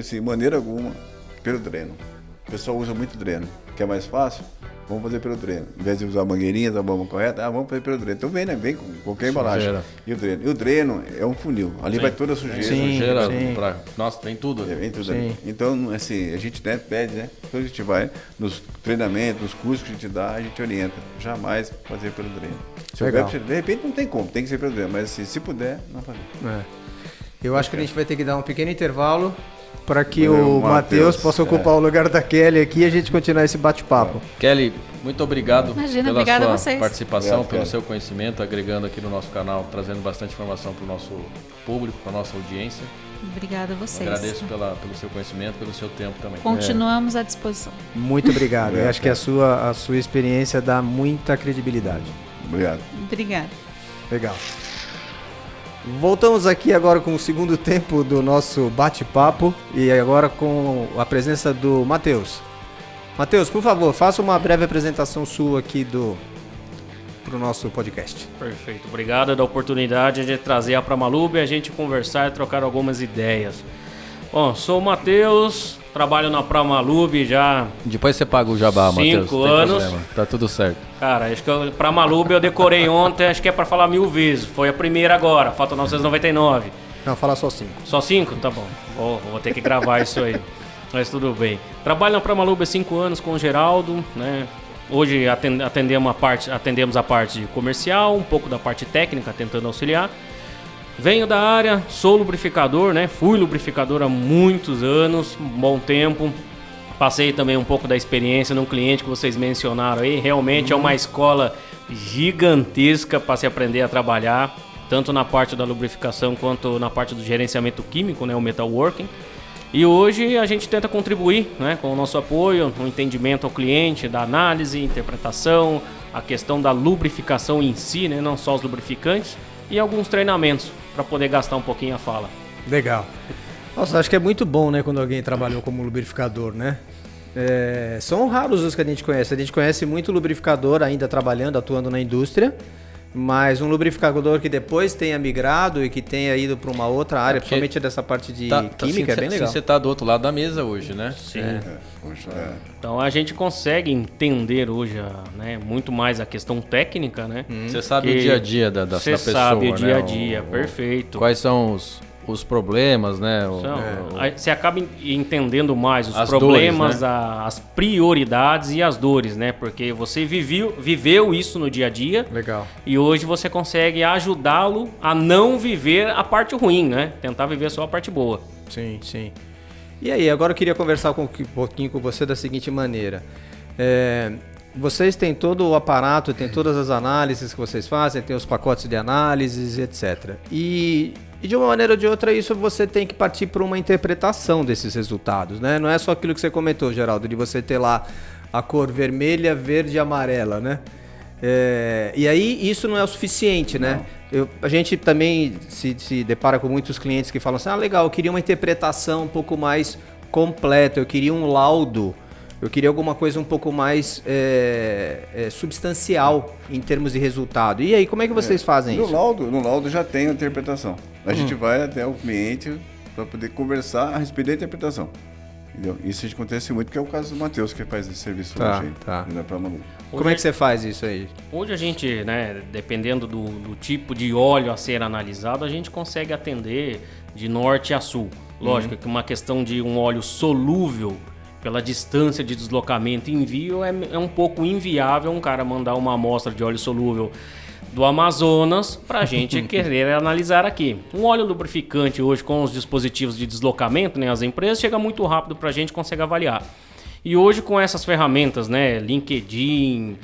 se maneira alguma, pelo dreno. O pessoal usa muito dreno. Quer mais fácil? Vamos fazer pelo dreno. Em vez de usar mangueirinhas, da bomba correta, vamos fazer pelo dreno. Então vem, né? Vem com qualquer embalagem. E o dreno é um funil. Ali vai toda a sujeira. Sujeira. Nossa, tem tudo. Vem tudo ali. Então, assim, a gente pede, né? Então a gente vai nos treinamentos, nos cursos que a gente dá, a gente orienta. Jamais fazer pelo dreno. De repente não tem como, tem que ser pelo dreno. Mas assim, se puder, não fazer. Eu acho que a gente vai ter que dar um pequeno intervalo para que o Matheus possa ocupar o lugar da Kelly aqui e a gente continuar esse bate-papo. Kelly, muito obrigado pela sua participação, Obrigado, pelo seu conhecimento, agregando aqui no nosso canal, trazendo bastante informação para o nosso público, para a nossa audiência. Obrigada a vocês. Agradeço pelo seu conhecimento, pelo seu tempo também. Continuamos à disposição. Muito obrigado. Eu acho que a sua experiência dá muita credibilidade. Obrigado. Obrigada. Legal. Voltamos aqui agora com o segundo tempo do nosso bate-papo e agora com a presença do Matheus. Matheus, por favor, faça uma breve apresentação sua aqui pro nosso podcast. Perfeito. Obrigado da oportunidade de trazer a Pramalube e a gente conversar e trocar algumas ideias. Bom, sou o Matheus, trabalho na Pramalube já... Depois você paga o jabá, Matheus. 5 anos. Tá tudo certo. Cara, acho que Pramalube eu decorei ontem, acho que é pra falar 1000 vezes. Foi a primeira agora, falta 999. Não, fala só 5. Só 5? Tá bom. Vou ter que gravar isso aí. Mas tudo bem. Trabalho na Pramalube há 5 anos com o Geraldo, né? Hoje atendemos a parte comercial, um pouco da parte técnica, tentando auxiliar. Venho da área, sou lubrificador, né? Fui lubrificador há muitos anos, um bom tempo. Passei também um pouco da experiência num cliente que vocês mencionaram aí. Realmente é uma escola gigantesca para se aprender a trabalhar, tanto na parte da lubrificação quanto na parte do gerenciamento químico, né? O metalworking. E hoje a gente tenta contribuir, né, com o nosso apoio, no entendimento ao cliente, da análise, interpretação, a questão da lubrificação em si, né, não só os lubrificantes, e alguns treinamentos para poder gastar um pouquinho a fala. Legal. Nossa, acho que é muito bom, né, quando alguém trabalhou como lubrificador, né? São raros os que a gente conhece. A gente conhece muito lubrificador ainda trabalhando, atuando na indústria. Mas um lubrificador que depois tenha migrado e que tenha ido para uma outra área, principalmente dessa parte de química, é bem legal. Você está do outro lado da mesa hoje, né? Sim. Então a gente consegue entender hoje, né, muito mais a questão técnica, né? Você sabe o dia a dia da pessoa, Você sabe o dia a né? dia, perfeito. Quais são os problemas, né? Você acaba entendendo mais os as problemas, dores, né? as prioridades e as dores, né? Porque você viveu isso no dia a dia. Legal. E hoje você consegue ajudá-lo a não viver a parte ruim, né? Tentar viver só a parte boa. Sim, sim. E aí, agora eu queria conversar um pouquinho com você da seguinte maneira. Vocês têm todo o aparato, tem todas as análises que vocês fazem, tem os pacotes de análises, etc. E de uma maneira ou de outra, isso você tem que partir para uma interpretação desses resultados, né? Não é só aquilo que você comentou, Geraldo, de você ter lá a cor vermelha, verde e amarela, né? E aí isso não é o suficiente, né? A gente também se depara com muitos clientes que falam assim, legal, eu queria uma interpretação um pouco mais completa, eu queria um laudo, eu queria alguma coisa um pouco mais substancial em termos de resultado. E aí, como é que vocês fazem isso? No laudo já tem a interpretação. A gente vai até o cliente, para poder conversar a respeito da interpretação. Entendeu? Isso acontece muito, que é o caso do Matheus, que faz esse serviço hoje, para Malu. Como é que você faz isso aí? Hoje a gente, né, dependendo do tipo de óleo a ser analisado, a gente consegue atender de norte a sul. Lógico que uma questão de um óleo solúvel, pela distância de deslocamento e envio, é um pouco inviável um cara mandar uma amostra de óleo solúvel do Amazonas para a gente querer analisar aqui. Um óleo lubrificante hoje com os dispositivos de deslocamento, né, as empresas, chega muito rápido para a gente, consegue avaliar. E hoje com essas ferramentas, né, LinkedIn,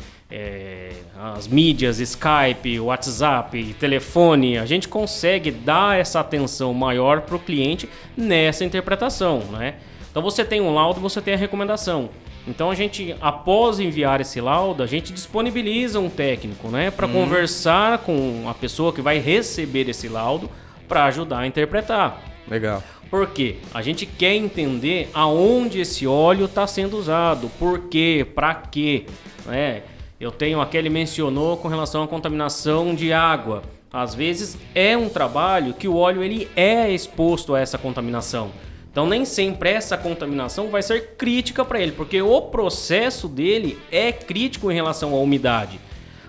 as mídias, Skype, WhatsApp, telefone, a gente consegue dar essa atenção maior para o cliente nessa interpretação, né? Então você tem um laudo, você tem a recomendação. Então a gente, após enviar esse laudo, a gente disponibiliza um técnico, né, para conversar com a pessoa que vai receber esse laudo para ajudar a interpretar. Legal. Por quê? A gente quer entender aonde esse óleo está sendo usado, por quê, para quê, né? Eu tenho aqui, ele mencionou com relação à contaminação de água. Às vezes é um trabalho que o óleo ele é exposto a essa contaminação. Então nem sempre essa contaminação vai ser crítica para ele, porque o processo dele é crítico em relação à umidade.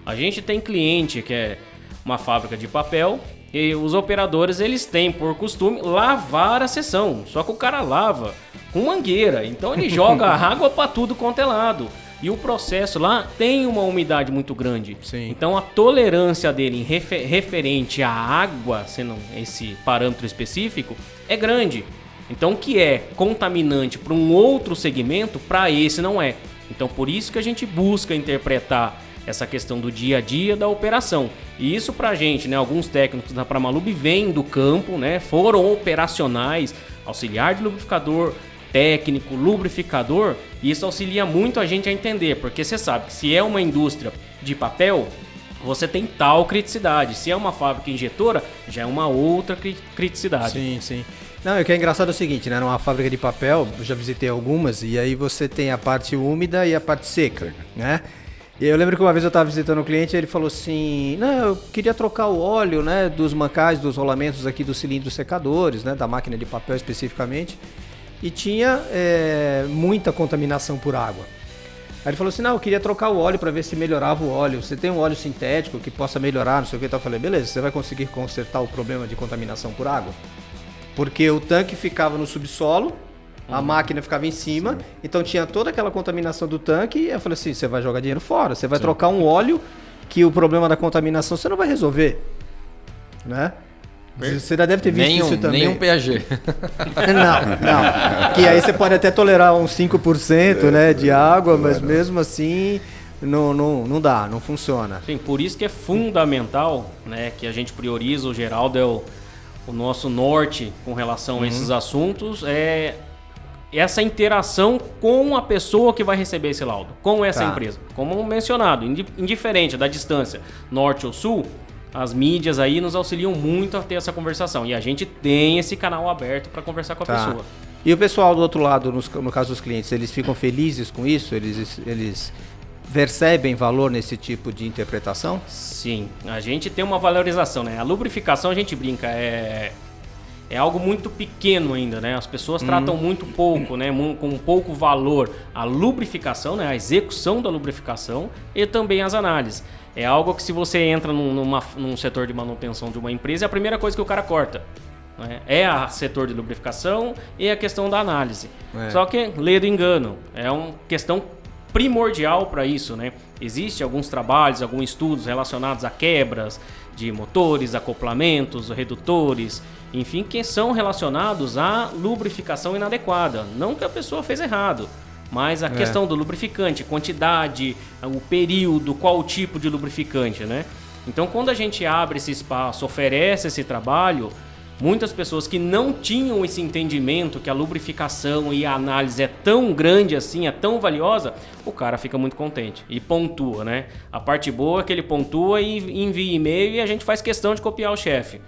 A gente tem cliente que é uma fábrica de papel e os operadores eles têm por costume lavar a seção, só que o cara lava com mangueira, então ele joga água para tudo quanto é lado. E o processo lá tem uma umidade muito grande. Sim. Então a tolerância dele referente à água, sendo esse parâmetro específico, é grande. Então o que é contaminante para um outro segmento, para esse não é. Então por isso que a gente busca interpretar essa questão do dia a dia da operação. E isso pra gente, né, alguns técnicos da Pramalub vêm do campo, né, foram operacionais, auxiliar de lubrificador, técnico, lubrificador, e isso auxilia muito a gente a entender, porque você sabe que se é uma indústria de papel, você tem tal criticidade. Se é uma fábrica injetora, já é uma outra criticidade. Sim, sim. Não, o que é engraçado é o seguinte, né? Numa fábrica de papel, eu já visitei algumas, e aí você tem a parte úmida e a parte seca, né? E eu lembro que uma vez eu estava visitando um cliente e ele falou assim, não, eu queria trocar o óleo, né, dos mancais, dos rolamentos aqui dos cilindros secadores, né, da máquina de papel especificamente, e tinha muita contaminação por água. Aí ele falou assim, não, eu queria trocar o óleo para ver se melhorava o óleo. Você tem um óleo sintético que possa melhorar, não sei o que. Então eu falei, beleza, você vai conseguir consertar o problema de contaminação por água? Porque o tanque ficava no subsolo, a máquina ficava em cima, então tinha toda aquela contaminação do tanque. E eu falei assim, você vai jogar dinheiro fora, você vai trocar um óleo que o problema da contaminação você não vai resolver, né? Você já deve ter visto isso também. Nenhum PAG. Não. Que aí você pode até tolerar uns 5%, né, de água, mas mesmo assim não dá, não funciona. Sim, por isso que é fundamental, né, que a gente prioriza, o Geraldo é o nosso norte com relação a esses assuntos, é essa interação com a pessoa que vai receber esse laudo, com essa empresa. Como mencionado, indiferente da distância, norte ou sul, as mídias aí nos auxiliam muito a ter essa conversação. E a gente tem esse canal aberto para conversar com a pessoa. E o pessoal do outro lado, no caso dos clientes, eles ficam felizes com isso? Eles percebem valor nesse tipo de interpretação? Sim, a gente tem uma valorização, né? A lubrificação, a gente brinca, é algo muito pequeno ainda, né? As pessoas tratam muito pouco, né? Com pouco valor a lubrificação, né? A execução da lubrificação e também as análises. É algo que se você entra num setor de manutenção de uma empresa, é a primeira coisa que o cara corta, né? É o setor de lubrificação e a questão da análise. Só que, lê do engano, é uma questão primordial para isso, né? Existem alguns trabalhos, alguns estudos relacionados a quebras de motores, acoplamentos, redutores, enfim, que são relacionados à lubrificação inadequada. Não que a pessoa fez errado, mas a questão do lubrificante, quantidade, o período, qual o tipo de lubrificante, né? Então, quando a gente abre esse espaço, oferece esse trabalho, muitas pessoas que não tinham esse entendimento que a lubrificação e a análise é tão grande assim, é tão valiosa, o cara fica muito contente e pontua, né? A parte boa é que ele pontua e envia e-mail e a gente faz questão de copiar o chefe.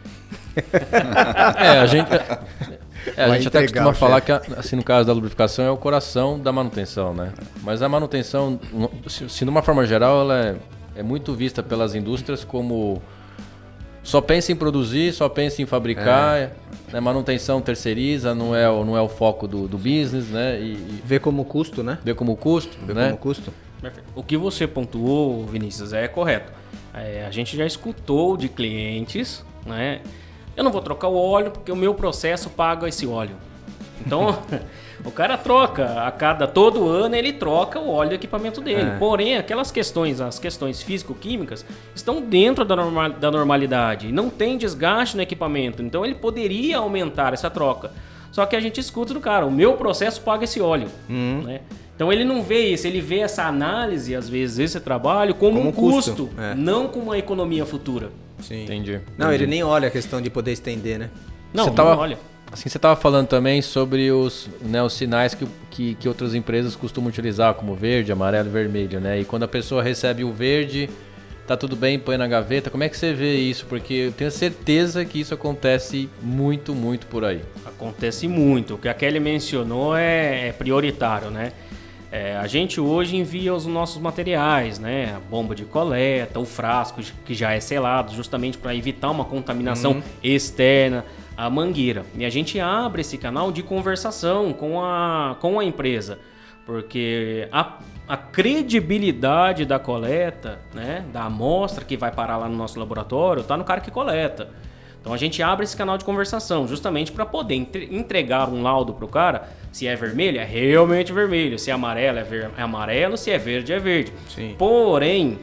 A gente até costuma falar que, assim, no caso da lubrificação, é o coração da manutenção, né? Mas a manutenção, se de uma forma geral, ela é muito vista pelas indústrias como só pensa em produzir, só pensa em fabricar, né? Manutenção terceiriza, não é o foco do business, né? Vê como custo, né? Vê como custo, né? Como custo. Perfeito. O que você pontuou, Vinícius, é correto. A gente já escutou de clientes, né? Eu não vou trocar o óleo porque o meu processo paga esse óleo. Então, o cara troca, todo ano ele troca o óleo do equipamento dele. Porém, as questões físico-químicas, estão dentro da normalidade. Não tem desgaste no equipamento. Então, ele poderia aumentar essa troca. Só que a gente escuta do cara, o meu processo paga esse óleo. Né? Então, ele não vê isso, ele vê essa análise, às vezes, esse trabalho como um custo, não como uma economia futura. Sim. Entendi. Não, ele nem olha a questão de poder estender, né? Não, não olha. Assim, você estava falando também sobre os sinais que outras empresas costumam utilizar, como verde, amarelo e vermelho, né? E quando a pessoa recebe o verde, tá tudo bem, põe na gaveta. Como é que você vê isso? Porque eu tenho certeza que isso acontece muito, muito por aí. Acontece muito. O que a Kelly mencionou é prioritário, né? A gente hoje envia os nossos materiais, né? A bomba de coleta, o frasco que já é selado, justamente para evitar uma contaminação externa, a mangueira. E a gente abre esse canal de conversação com a empresa, porque a credibilidade da coleta, né? Da amostra que vai parar lá no nosso laboratório, está no cara que coleta. Então a gente abre esse canal de conversação justamente para poder entregar um laudo para o cara. Se é vermelho, é realmente vermelho. Se é amarelo, é amarelo. Se é verde, é verde. Sim. Porém,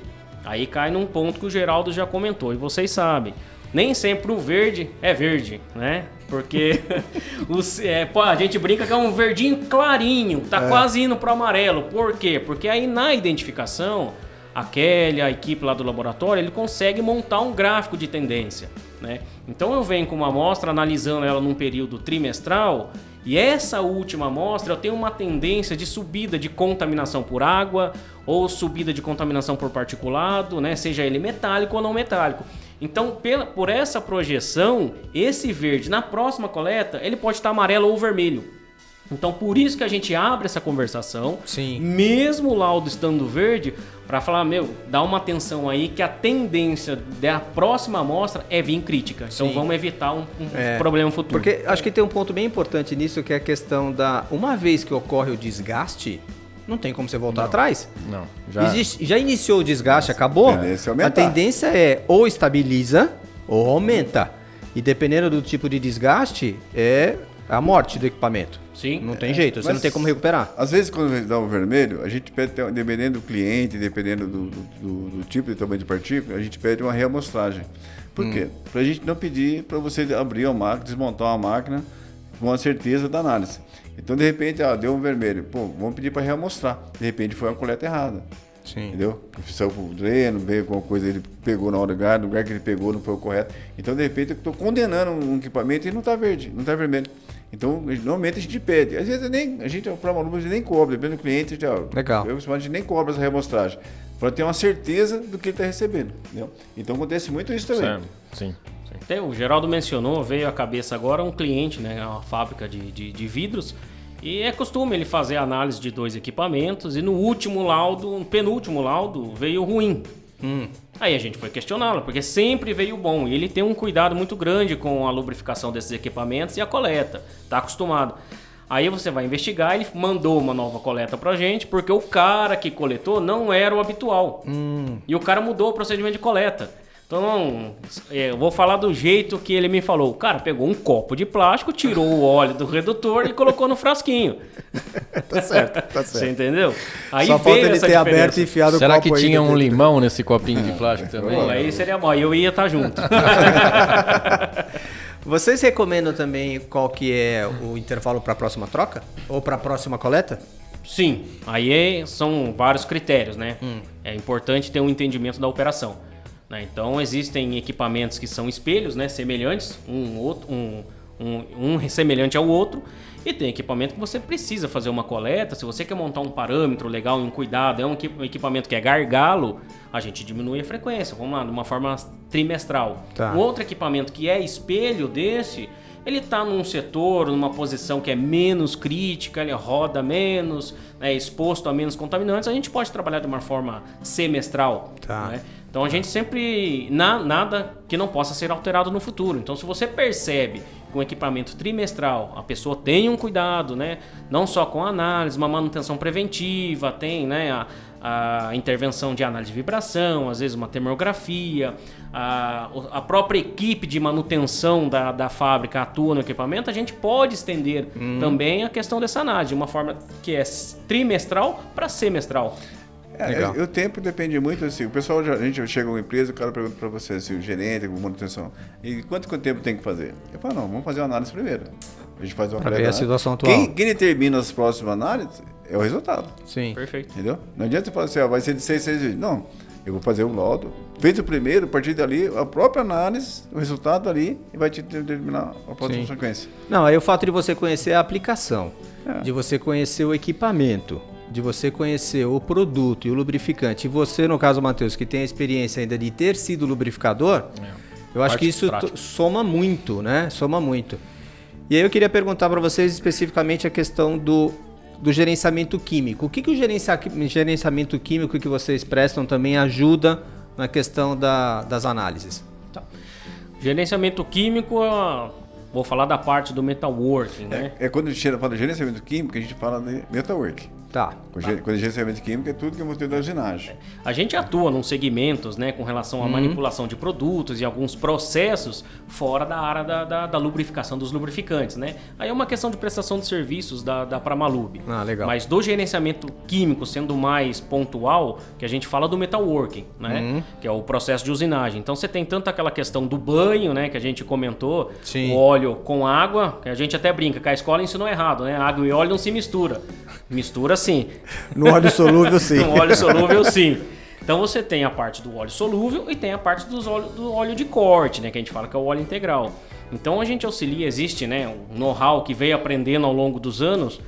aí cai num ponto que o Geraldo já comentou e vocês sabem. Nem sempre o verde é verde, né? Porque a gente brinca que é um verdinho clarinho, tá quase indo pro amarelo. Por quê? Porque aí na identificação, a Kelly, a equipe lá do laboratório, ele consegue montar um gráfico de tendência, né? Então eu venho com uma amostra, analisando ela num período trimestral, e essa última amostra eu tenho uma tendência de subida de contaminação por água ou subida de contaminação por particulado, né? Seja ele metálico ou não metálico. Então, por essa projeção, esse verde na próxima coleta, ele pode estar amarelo ou vermelho. Então, por isso que a gente abre essa conversação, mesmo o laudo estando verde, para falar, dá uma atenção aí que a tendência da próxima amostra é vir crítica. Então, vamos evitar um problema futuro. Porque acho que tem um ponto bem importante nisso, que é a questão uma vez que ocorre o desgaste, não tem como você voltar atrás. Não. Já iniciou o desgaste, acabou? A tendência é ou estabiliza ou aumenta. E dependendo do tipo de desgaste, é a morte do equipamento. Sim. Não tem jeito, você não tem como recuperar. Às vezes, quando a gente dá o vermelho, a gente pede, dependendo do cliente, dependendo do tipo de tamanho de partícula, a gente pede uma reamostragem. Por quê? Para a gente não pedir para você abrir a máquina, desmontar uma máquina com a certeza da análise. Então, de repente, deu um vermelho. Pô, vamos pedir para reamostrar. De repente, foi uma coleta errada. Sim. Entendeu? Saiu pro dreno, veio alguma coisa, ele pegou na hora do lugar que ele pegou não foi o correto. Então, de repente, eu estou condenando um equipamento e não está verde, não está vermelho. Então, normalmente a gente pede. Às vezes, a gente, para uma luva, nem cobra. Dependendo do cliente, Legal. A gente nem cobra essa reamostragem. Para ter uma certeza do que ele está recebendo. Entendeu? Então, acontece muito isso também. Certo. Sim. Até o Geraldo mencionou, veio à cabeça agora um cliente, né, uma fábrica de vidros, e é costume ele fazer análise de 2 equipamentos, e no último laudo, no penúltimo laudo, veio ruim. Aí a gente foi questioná-lo, porque sempre veio bom, e ele tem um cuidado muito grande com a lubrificação desses equipamentos e a coleta, tá acostumado. Aí você vai investigar, ele mandou uma nova coleta pra gente, porque o cara que coletou não era o habitual. E o cara mudou o procedimento de coleta. Então, eu vou falar do jeito que ele me falou. O cara pegou um copo de plástico, tirou o óleo do redutor e colocou no frasquinho. Tá certo. Você entendeu? Aí só falta ele essa ter diferença. aberto e enfiado Será o copo que aí tinha um dentro. limão nesse copinho de plástico também? Pô, aí seria bom, eu ia estar junto. Vocês recomendam também qual que é o intervalo para a próxima troca? Ou para a próxima coleta? Sim, aí são vários critérios, né? É importante ter um entendimento da operação. Então existem equipamentos que são espelhos, né, semelhantes, um semelhante ao outro, e tem equipamento que você precisa fazer uma coleta. Se você quer montar um parâmetro legal e um cuidado, é um equipamento que é gargalo, a gente diminui a frequência, vamos lá, de uma forma trimestral. Tá. Um outro equipamento que é espelho desse, ele está num setor, numa posição que é menos crítica, ele roda menos, é exposto a menos contaminantes, a gente pode trabalhar de uma forma semestral. Tá. Né? Então a gente sempre, nada que não possa ser alterado no futuro. Então se você percebe que um equipamento trimestral, a pessoa tem um cuidado, né? Não só com a análise, uma manutenção preventiva, tem, né, a intervenção de análise de vibração, às vezes uma termografia, a própria equipe de manutenção da fábrica atua no equipamento, a gente pode estender também a questão dessa análise, de uma forma que é trimestral para semestral. O tempo depende muito, assim, o pessoal, a gente chega a uma empresa, o cara pergunta para você, assim, o gerente, com manutenção, e quanto tempo tem que fazer? Eu falo, não, vamos fazer uma análise primeiro. A gente faz uma Para ver a situação atual. Quem determina as próximas análises é o resultado. Sim. Perfeito. Entendeu? Não adianta você falar assim, vai ser de 6 vídeos. Não, eu vou fazer um laudo, fez o primeiro, a partir dali, a própria análise, o resultado ali, e vai te determinar a próxima sequência. Não, aí o fato de você conhecer a aplicação, de você conhecer o equipamento, de você conhecer o produto e o lubrificante, e você, no caso, Matheus, que tem a experiência ainda de ter sido lubrificador, eu acho que isso soma muito, né? Soma muito. E aí eu queria perguntar para vocês especificamente a questão do gerenciamento químico. O que o gerenciamento químico que vocês prestam também ajuda na questão das análises? Tá. Gerenciamento químico, vou falar da parte do metalworking, né? Quando a gente fala de gerenciamento químico, a gente fala de metalworking. Tá. Quando gerenciamento químico é tudo que é motivo da usinagem. A gente atua nos segmentos, né, com relação à manipulação de produtos e alguns processos fora da área da lubrificação dos lubrificantes, né? Aí é uma questão de prestação de serviços da Pramalub. Legal. Mas do gerenciamento químico, sendo mais pontual, que a gente fala do metalworking, né? Que é o processo de usinagem. Então você tem tanto aquela questão do banho, né, que a gente comentou, o óleo com água, que a gente até brinca, que a escola ensinou errado, né? Água e óleo não se mistura. Mistura sim. No óleo solúvel, sim. No óleo solúvel, sim. Então você tem a parte do óleo solúvel e tem a parte do óleo de corte, né? Que a gente fala que é o óleo integral. Então a gente auxilia, existe, né, um know-how que veio aprendendo ao longo dos anos,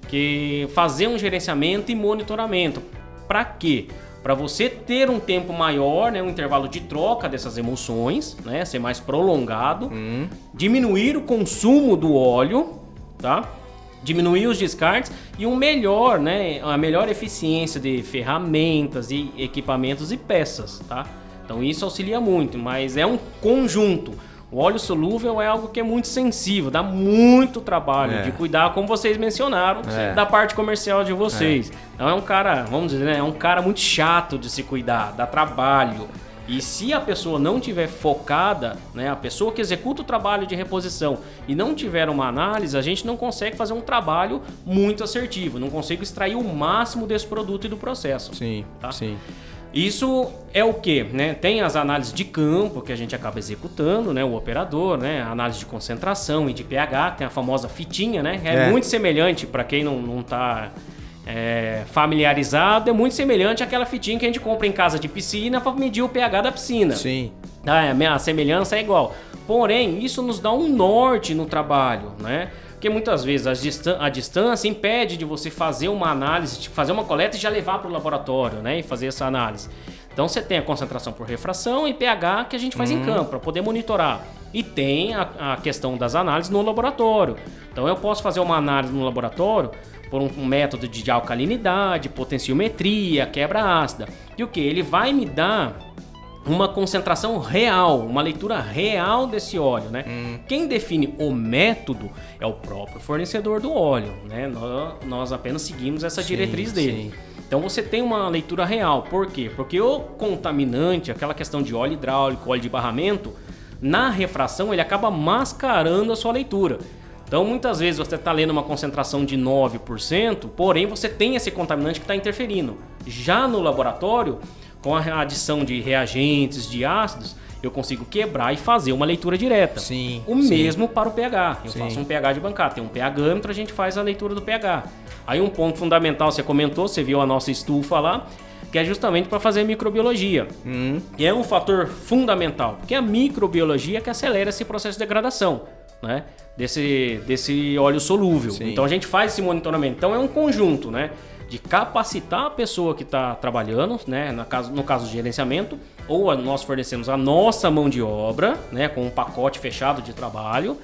que fazer um gerenciamento e monitoramento. Para quê? Para você ter um tempo maior, né, um intervalo de troca dessas emulsões, né, ser mais prolongado, diminuir o consumo do óleo, tá? Diminuir os descartes e a melhor eficiência de ferramentas e equipamentos e peças, tá? Então isso auxilia muito, mas é um conjunto. O óleo solúvel é algo que é muito sensível, dá muito trabalho de cuidar, como vocês mencionaram, da parte comercial de vocês. Então é um cara, vamos dizer, né, é um cara muito chato de se cuidar, dá trabalho. E se a pessoa não tiver focada, né, a pessoa que executa o trabalho de reposição e não tiver uma análise, a gente não consegue fazer um trabalho muito assertivo, não consegue extrair o máximo desse produto e do processo. Sim, tá? sim. Isso é o quê? Né? Tem as análises de campo que a gente acaba executando, né? O operador, né? A análise de concentração e de pH, que tem a famosa fitinha, né? É muito semelhante, para quem não está familiarizado, é muito semelhante àquela fitinha que a gente compra em casa de piscina para medir o pH da piscina. Sim. A semelhança é igual. Porém, isso nos dá um norte no trabalho, né? Porque muitas vezes a distância impede de você fazer uma análise, de fazer uma coleta e já levar para o laboratório, né? E fazer essa análise. Então você tem a concentração por refração e pH que a gente faz em campo para poder monitorar. E tem a questão das análises no laboratório. Então eu posso fazer uma análise no laboratório por um método de alcalinidade, potenciometria, quebra ácida. E o que? Ele vai me dar uma concentração real, uma leitura real desse óleo, né? Quem define o método é o próprio fornecedor do óleo, né? Nós apenas seguimos essa diretriz dele. Então você tem uma leitura real. Por quê? Porque o contaminante, aquela questão de óleo hidráulico, óleo de barramento, na refração ele acaba mascarando a sua leitura. Então muitas vezes você está lendo uma concentração de 9%, porém você tem esse contaminante que está interferindo. Já no laboratório, com a adição de reagentes, de ácidos, eu consigo quebrar e fazer uma leitura direta. Sim, mesmo para o pH. Eu faço um pH de bancada. Tem um pHâmetro, a gente faz a leitura do pH. Aí um ponto fundamental, você comentou, você viu a nossa estufa lá, que é justamente para fazer microbiologia. E é um fator fundamental, porque a microbiologia que acelera esse processo de degradação, né? Desse óleo solúvel. Sim. Então a gente faz esse monitoramento. Então é um conjunto, né? De capacitar a pessoa que está trabalhando, né? No caso de gerenciamento, ou nós fornecemos a nossa mão de obra, né? Com um pacote fechado de trabalho,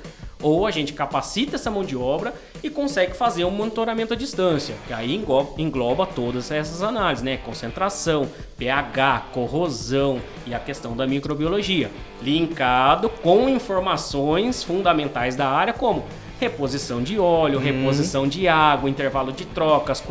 ou a gente capacita essa mão de obra e consegue fazer um monitoramento à distância, que aí engloba todas essas análises, né? Concentração, pH, corrosão e a questão da microbiologia, linkado com informações fundamentais da área, como reposição de óleo, reposição de água, intervalo de trocas,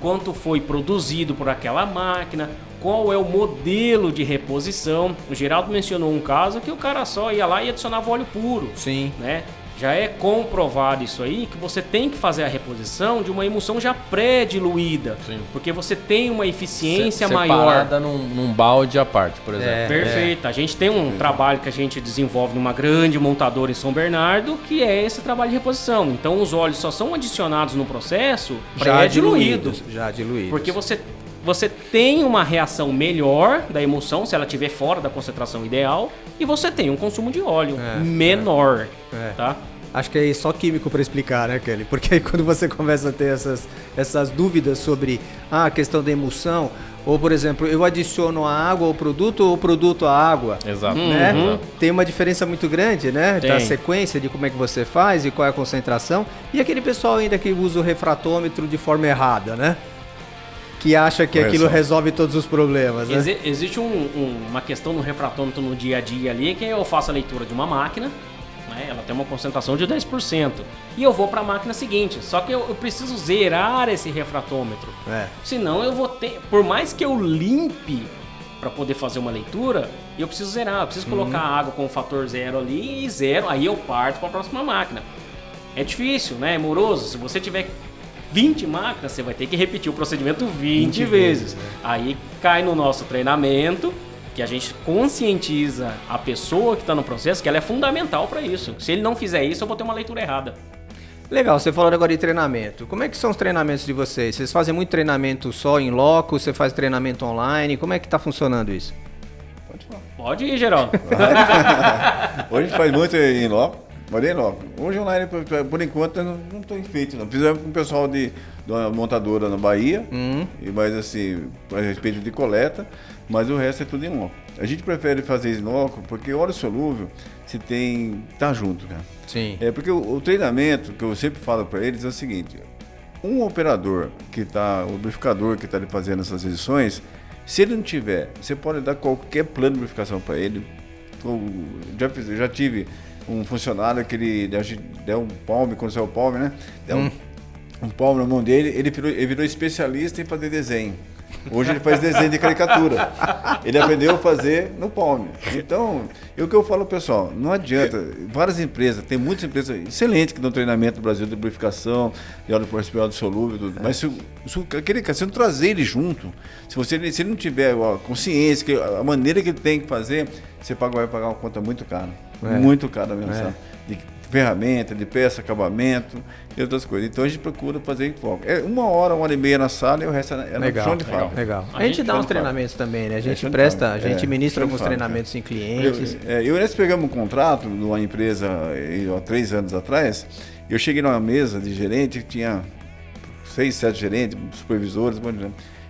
quanto foi produzido por aquela máquina, qual é o modelo de reposição. O Geraldo mencionou um caso que o cara só ia lá e adicionava óleo puro. Sim. Né? Já é comprovado isso aí, que você tem que fazer a reposição de uma emulsão já pré-diluída. Sim. Porque você tem uma eficiência separada maior. num balde à parte, por exemplo. Perfeito. A gente tem um trabalho que a gente desenvolve numa grande montadora em São Bernardo, que é esse trabalho de reposição. Então os óleos só são adicionados no processo pré-diluído. Já diluídos. Porque você tem uma reação melhor da emulsão se ela estiver fora da concentração ideal, e você tem um consumo de óleo menor. Tá? Acho que é só químico para explicar, né, Kelly? Porque aí quando você começa a ter essas dúvidas sobre a questão da emulsão, ou, por exemplo, eu adiciono a água ao produto ou o produto à água. Exato. Né? Tem uma diferença muito grande, né? Tem. Da sequência de como é que você faz e qual é a concentração. E aquele pessoal ainda que usa o refratômetro de forma errada, né? Que acha que aquilo resolve todos os problemas, né? Existe uma questão no refratômetro no dia a dia ali, que eu faço a leitura de uma máquina, né? Ela tem uma concentração de 10%. E eu vou para a máquina seguinte. Só que eu preciso zerar esse refratômetro. Senão eu vou ter... Por mais que eu limpe para poder fazer uma leitura, eu preciso zerar. Eu preciso colocar a água com o fator zero ali e zero. Aí eu parto para a próxima máquina. É difícil, né? É moroso. Se você tiver 20 máquinas, você vai ter que repetir o procedimento 20 vezes. Aí cai no nosso treinamento, que a gente conscientiza a pessoa que está no processo, que ela é fundamental para isso. Se ele não fizer isso, eu vou ter uma leitura errada. Legal, você falou agora de treinamento. Como é que são os treinamentos de vocês? Vocês fazem muito treinamento só em loco? Você faz treinamento online? Como é que está funcionando isso? Pode falar. Pode ir, Geraldo. Hoje a gente faz muito em loco. Hoje online, por enquanto, eu não estou feito. Não. Fizemos com o pessoal de uma montadora na Bahia, mas assim, a respeito de coleta, mas o resto é tudo em loco. A gente prefere fazer isso em loco porque óleo solúvel se tem... tá junto, cara. Sim. É porque o treinamento que eu sempre falo para eles é o seguinte: um operador o lubrificador que está ali fazendo essas edições, se ele não tiver, você pode dar qualquer plano de lubrificação para ele. Eu já tive um funcionário que ele deu um palme, quando saiu o palme, né? Deu um palme na mão dele, ele virou especialista em fazer desenho. Hoje ele faz desenho de caricatura. Ele aprendeu a fazer no palme. Então, o que eu falo, pessoal, não adianta. Várias empresas, tem muitas empresas excelentes que dão treinamento no Brasil de lubrificação, de óleo solúvel, tudo. Mas se não trazer ele junto, se ele não tiver a consciência, a maneira que ele tem que fazer, você vai pagar uma conta muito cara. Muito cara mesmo, sabe? De ferramenta, de peça, acabamento e outras coisas. Então a gente procura fazer em foco. É 1 hora, 1h30 na sala e o resto é no chão de fábrica. Legal. A gente dá uns treinamentos também, né? A gente ministra alguns treinamentos em clientes. Nós pegamos um contrato numa empresa há 3 anos atrás. Eu cheguei numa mesa de gerente que tinha 6, 7 gerentes, supervisores,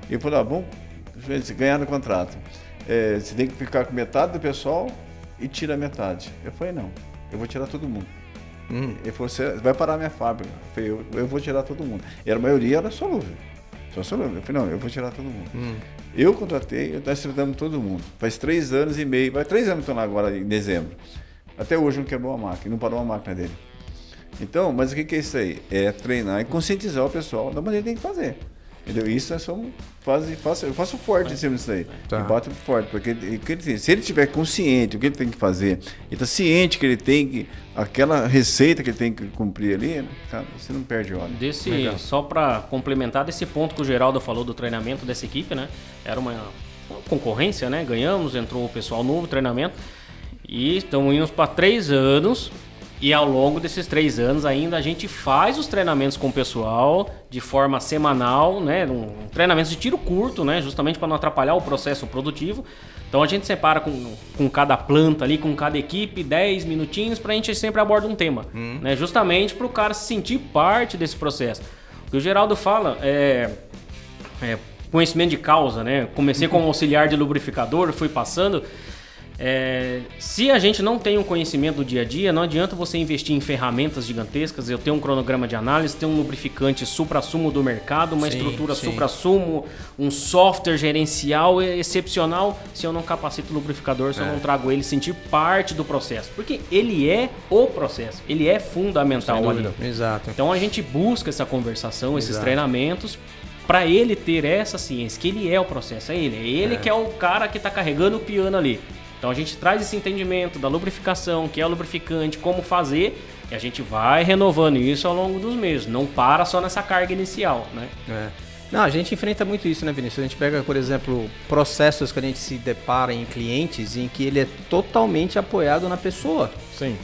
e eu falei, vamos ganhar no contrato. Você tem que ficar com metade do pessoal e tira metade. Eu falei, não, eu vou tirar todo mundo. Ele falou, você vai parar a minha fábrica. Eu falei, eu vou tirar todo mundo. E a maioria era solúvel. Só solúvel. Eu falei, não, eu vou tirar todo mundo. Eu contratei, nós tratamos todo mundo. Faz 3 anos e meio, vai 3 anos que estão lá agora em dezembro. Até hoje não quebrou a máquina, não parou a máquina dele. Então, mas o que é isso aí? É treinar e conscientizar o pessoal da maneira que tem que fazer. Entendeu? Isso é só eu faço forte em cima disso aí. Tá. Eu bato forte, porque se ele estiver consciente do que ele tem que fazer, ele está ciente que ele tem que, aquela receita que ele tem que cumprir ali, cara, você não perde óleo. Só para complementar desse ponto que o Geraldo falou do treinamento dessa equipe, né? Era uma concorrência, né? Ganhamos, entrou o pessoal novo, treinamento, e estamos indo para 3 anos. E ao longo desses 3 anos ainda a gente faz os treinamentos com o pessoal de forma semanal, né? Treinamentos de tiro curto, né? Justamente para não atrapalhar o processo produtivo. Então a gente separa com cada planta ali, com cada equipe, 10 minutinhos para a gente sempre abordar um tema. Né? Justamente para o cara se sentir parte desse processo. O que o Geraldo fala é conhecimento de causa, né? Comecei como auxiliar de lubrificador, fui passando. Se a gente não tem um conhecimento do dia a dia, não adianta você investir em ferramentas gigantescas. Eu tenho um cronograma de análise, tenho um lubrificante supra-sumo do mercado, uma estrutura supra-sumo, um software gerencial excepcional. Se eu não capacito o lubrificador, se eu não trago ele sentir parte do processo. Porque ele é o processo, ele é fundamental ali. Exato. Então a gente busca essa conversação, esses treinamentos, para ele ter essa ciência, que ele é o processo, é ele que é o cara que está carregando o piano ali. Então a gente traz esse entendimento da lubrificação, que é o lubrificante, como fazer, e a gente vai renovando isso ao longo dos meses. Não para só nessa carga inicial, né? Não, a gente enfrenta muito isso, né, Vinícius? A gente pega, por exemplo, processos que a gente se depara em clientes em que ele é totalmente apoiado na pessoa. Sim.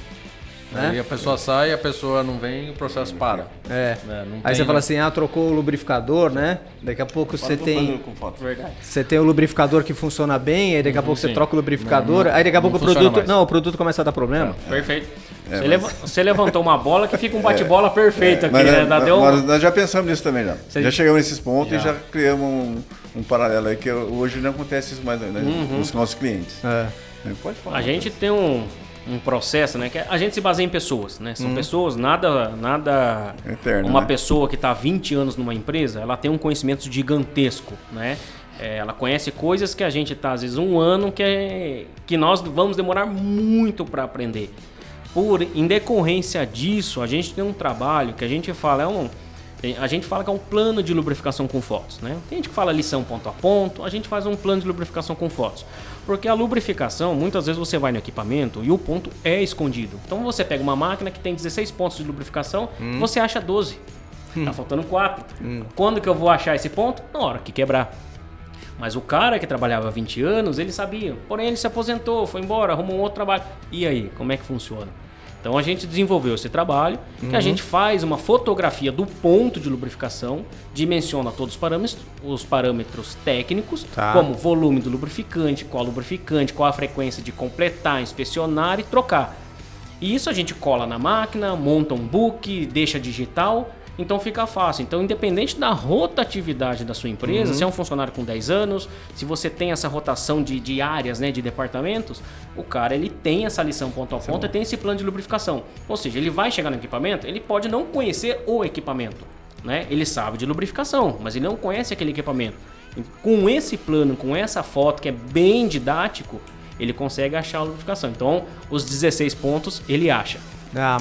Né? Aí a pessoa sai, a pessoa não vem, o processo para. Aí você fala assim, trocou o lubrificador, né? Daqui a pouco você tem o lubrificador que funciona bem, aí daqui a pouco você troca o lubrificador, aí daqui a pouco o produto começa a dar problema. Perfeito. Você levantou uma bola que fica um bate-bola perfeito aqui, né? Mas nós já pensamos nisso também, já. Já chegamos nesses pontos e já criamos um paralelo aí, que hoje não acontece isso mais nos nossos clientes. Pode falar. A gente tem um processo, né? Que a gente se baseia em pessoas, né? São pessoas, nada eterno, uma né? pessoa que está há 20 anos numa empresa, ela tem um conhecimento gigantesco, né? Ela conhece coisas que a gente está, às vezes, um ano que nós vamos demorar muito para aprender. Em decorrência disso, a gente tem um trabalho que a gente fala, a gente fala que é um plano de lubrificação com fotos, né? Tem gente que fala lição ponto a ponto, a gente faz um plano de lubrificação com fotos. Porque a lubrificação, muitas vezes você vai no equipamento e o ponto é escondido. Então você pega uma máquina que tem 16 pontos de lubrificação, você acha 12. Tá faltando 4. Quando que eu vou achar esse ponto? Na hora que quebrar. Mas o cara que trabalhava há 20 anos, ele sabia. Porém, ele se aposentou, foi embora, arrumou um outro trabalho. E aí, como é que funciona? Então a gente desenvolveu esse trabalho, que a gente faz uma fotografia do ponto de lubrificação, dimensiona todos os parâmetros técnicos, como volume do lubrificante, qual a frequência de completar, inspecionar e trocar. E isso a gente cola na máquina, monta um book, deixa digital, então fica fácil. Então, independente da rotatividade da sua empresa, se é um funcionário com 10 anos, se você tem essa rotação de áreas, né, de departamentos, o cara ele tem essa lição ponto a ponto e tem esse plano de lubrificação. Ou seja, ele vai chegar no equipamento, ele pode não conhecer o equipamento, né? Ele sabe de lubrificação, mas ele não conhece aquele equipamento. Com esse plano, com essa foto que é bem didático, ele consegue achar a lubrificação. Então, os 16 pontos ele acha.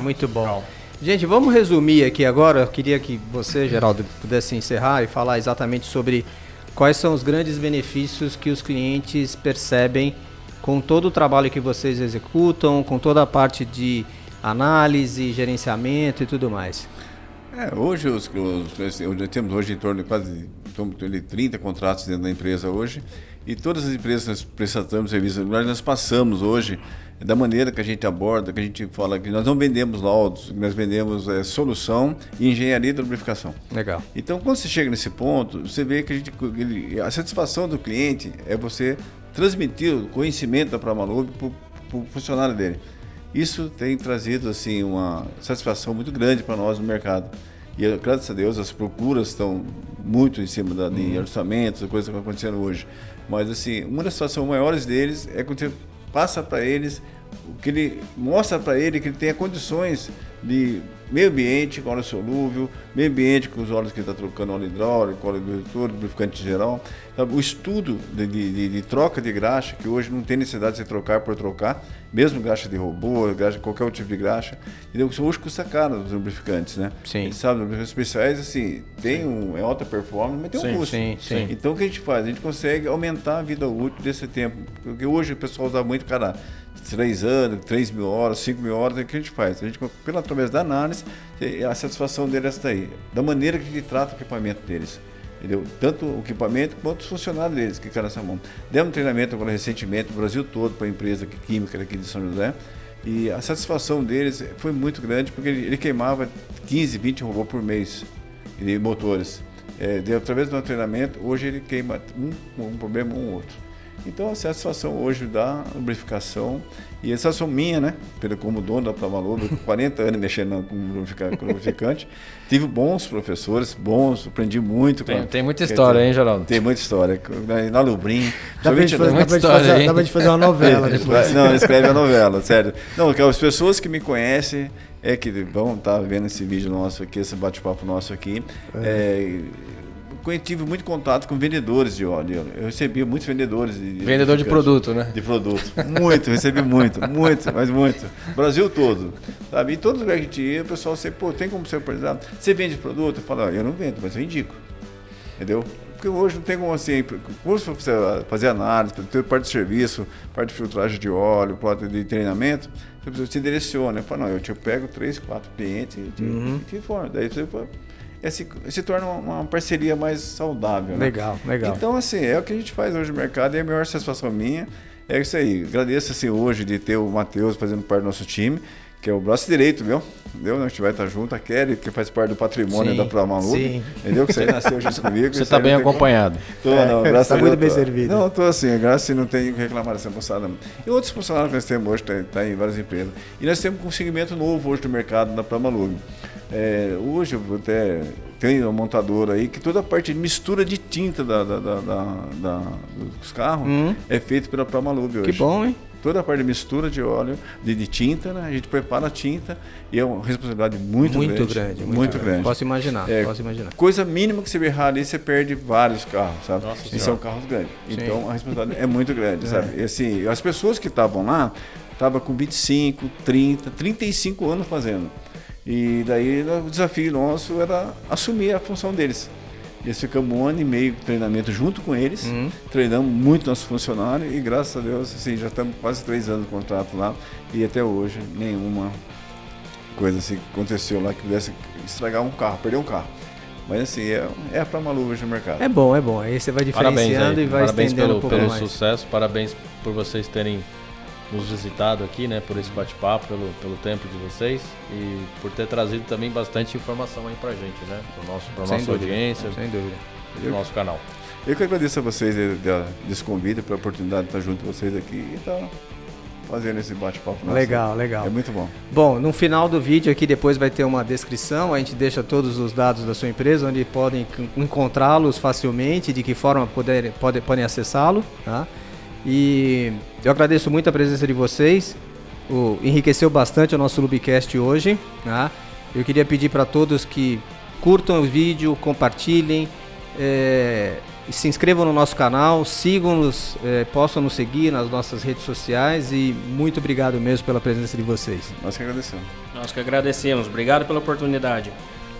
Muito bom. Gente, vamos resumir aqui agora. Eu queria que você, Geraldo, pudesse encerrar e falar exatamente sobre quais são os grandes benefícios que os clientes percebem com todo o trabalho que vocês executam, com toda a parte de análise, gerenciamento e tudo mais. Hoje temos hoje em torno de quase 30 contratos dentro da empresa hoje, e todas as empresas que nós prestamos serviço, nós passamos hoje da maneira que a gente aborda, que a gente fala que nós não vendemos laudos, nós vendemos solução e engenharia da lubrificação. Legal. Então, quando você chega nesse ponto, você vê que a satisfação do cliente é você transmitir o conhecimento da Pramalube para o funcionário dele. Isso tem trazido assim, uma satisfação muito grande para nós no mercado. E graças a Deus as procuras estão muito em cima de orçamentos, coisas que estão acontecendo hoje. Mas assim, uma das situações maiores deles é quando você passa para eles, que ele mostra para ele que ele tem condições de meio ambiente com óleo solúvel, meio ambiente com os óleos que ele está trocando, óleo hidráulico, óleo redutor, lubrificante geral. Sabe? O estudo de troca de graxa, que hoje não tem necessidade de você trocar por trocar, mesmo graxa de robô, graxa, qualquer outro tipo de graxa. Entendeu? Hoje custa caro os lubrificantes, né? Sim. Eles sabem, lubrificantes especiais, assim, tem é alta performance, mas tem um custo. Sim. Então o que a gente faz? A gente consegue aumentar a vida útil desse tempo. Porque hoje o pessoal usa muito, 3 anos, 3 mil horas, 5 mil horas, é o que a gente faz. A gente, através da análise, a satisfação deles está aí. Da maneira que a gente trata o equipamento deles. Entendeu? Tanto o equipamento quanto os funcionários deles que ficaram nessa mão. Demos um treinamento agora recentemente no Brasil todo para a empresa química aqui de São José. E a satisfação deles foi muito grande, porque ele queimava 15, 20 robôs por mês de motores. Através do treinamento, hoje ele queima um problema ou outro. Então, a satisfação hoje da lubrificação e a satisfação minha, né? Como dono da Pramalube, com 40 anos mexendo com lubrificante, tive bons professores, aprendi muito. Tem muita história, hein, Geraldo? Tem muita história. Na Lubrim. Dá pra gente fazer uma novela depois. Não, escreve a novela, sério. Não, as pessoas que me conhecem que vão estar vendo esse vídeo nosso aqui, esse bate-papo nosso aqui. Tive muito contato com vendedores de óleo. Eu recebia muitos vendedores. Vendedor de produto, né? De produto. Muito, recebi muito, mas muito. Brasil todo. Sabe? E todo lugar que a gente ia, o pessoal sempre, tem como você apresentar? Você vende produto? Eu falo, eu não vendo, mas eu indico. Entendeu? Porque hoje não tem como assim, curso para você fazer análise, para ter parte de serviço, parte de filtragem de óleo, parte de treinamento, você te direciona. Eu falo, não, eu te pego 3, 4 clientes e te informo. Daí você se torna uma parceria mais saudável. Né? Legal. Então, assim, é o que a gente faz hoje no mercado e a maior satisfação minha é isso aí. Agradeço assim, hoje de ter o Matheus fazendo parte do nosso time, que é o braço direito, viu? Entendeu? A gente vai estar junto, a Kelly, que faz parte do patrimônio da Pramalube, entendeu? Que você nasceu junto comigo. Você está bem acompanhado. Está muito bem servido. Não, estou assim, graças a Deus, não tenho que reclamar dessa moçada. E outros funcionários que nós temos hoje, está em várias empresas. E nós temos um segmento novo hoje no mercado da Pramalube. Hoje eu até tenho uma montadora aí que toda a parte de mistura de tinta dos carros é feita pela Pramalube hoje. Que bom, hein? Toda a parte de mistura de óleo, de tinta, né? A gente prepara a tinta e é uma responsabilidade muito grande. Muito grande. Posso imaginar. Coisa mínima que você errar ali, você perde vários carros, sabe? E são carros grandes. Sim. Então a responsabilidade é muito grande, sabe? E, assim, as pessoas que estavam lá, estavam com 25, 30, 35 anos fazendo. E daí o desafio nosso era assumir a função deles. Eles ficamos 1 ano e meio de treinamento junto com eles, treinamos muito nossos funcionários e graças a Deus assim, já estamos quase 3 anos de contrato lá e até hoje nenhuma coisa assim aconteceu lá que pudesse estragar um carro, perder um carro. Mas assim, é a Pramalube hoje no mercado. É bom. Aí você vai diferenciando e vai estendendo um pouco mais. Parabéns pelo sucesso, parabéns por vocês terem nos visitado aqui, né, por esse bate-papo, pelo tempo de vocês e por ter trazido também bastante informação aí pra gente, né, pra nossa audiência, sem dúvida, do nosso canal. Eu que agradeço a vocês desse convite, pela oportunidade de estar junto com vocês aqui e estar fazendo esse bate-papo. Legal. É muito bom. Bom, no final do vídeo aqui depois vai ter uma descrição, a gente deixa todos os dados da sua empresa, onde podem encontrá-los facilmente, de que forma podem acessá-lo, tá? E eu agradeço muito a presença de vocês, enriqueceu bastante o nosso Lubicast hoje, tá? Eu queria pedir para todos que curtam o vídeo, compartilhem, se inscrevam no nosso canal, sigam-nos, possam nos seguir nas nossas redes sociais e muito obrigado mesmo pela presença de vocês. Nós que agradecemos. Nós que agradecemos. Obrigado pela oportunidade.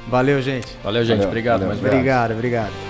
Valeu, gente. Valeu, gente. Obrigado. Valeu. Obrigado.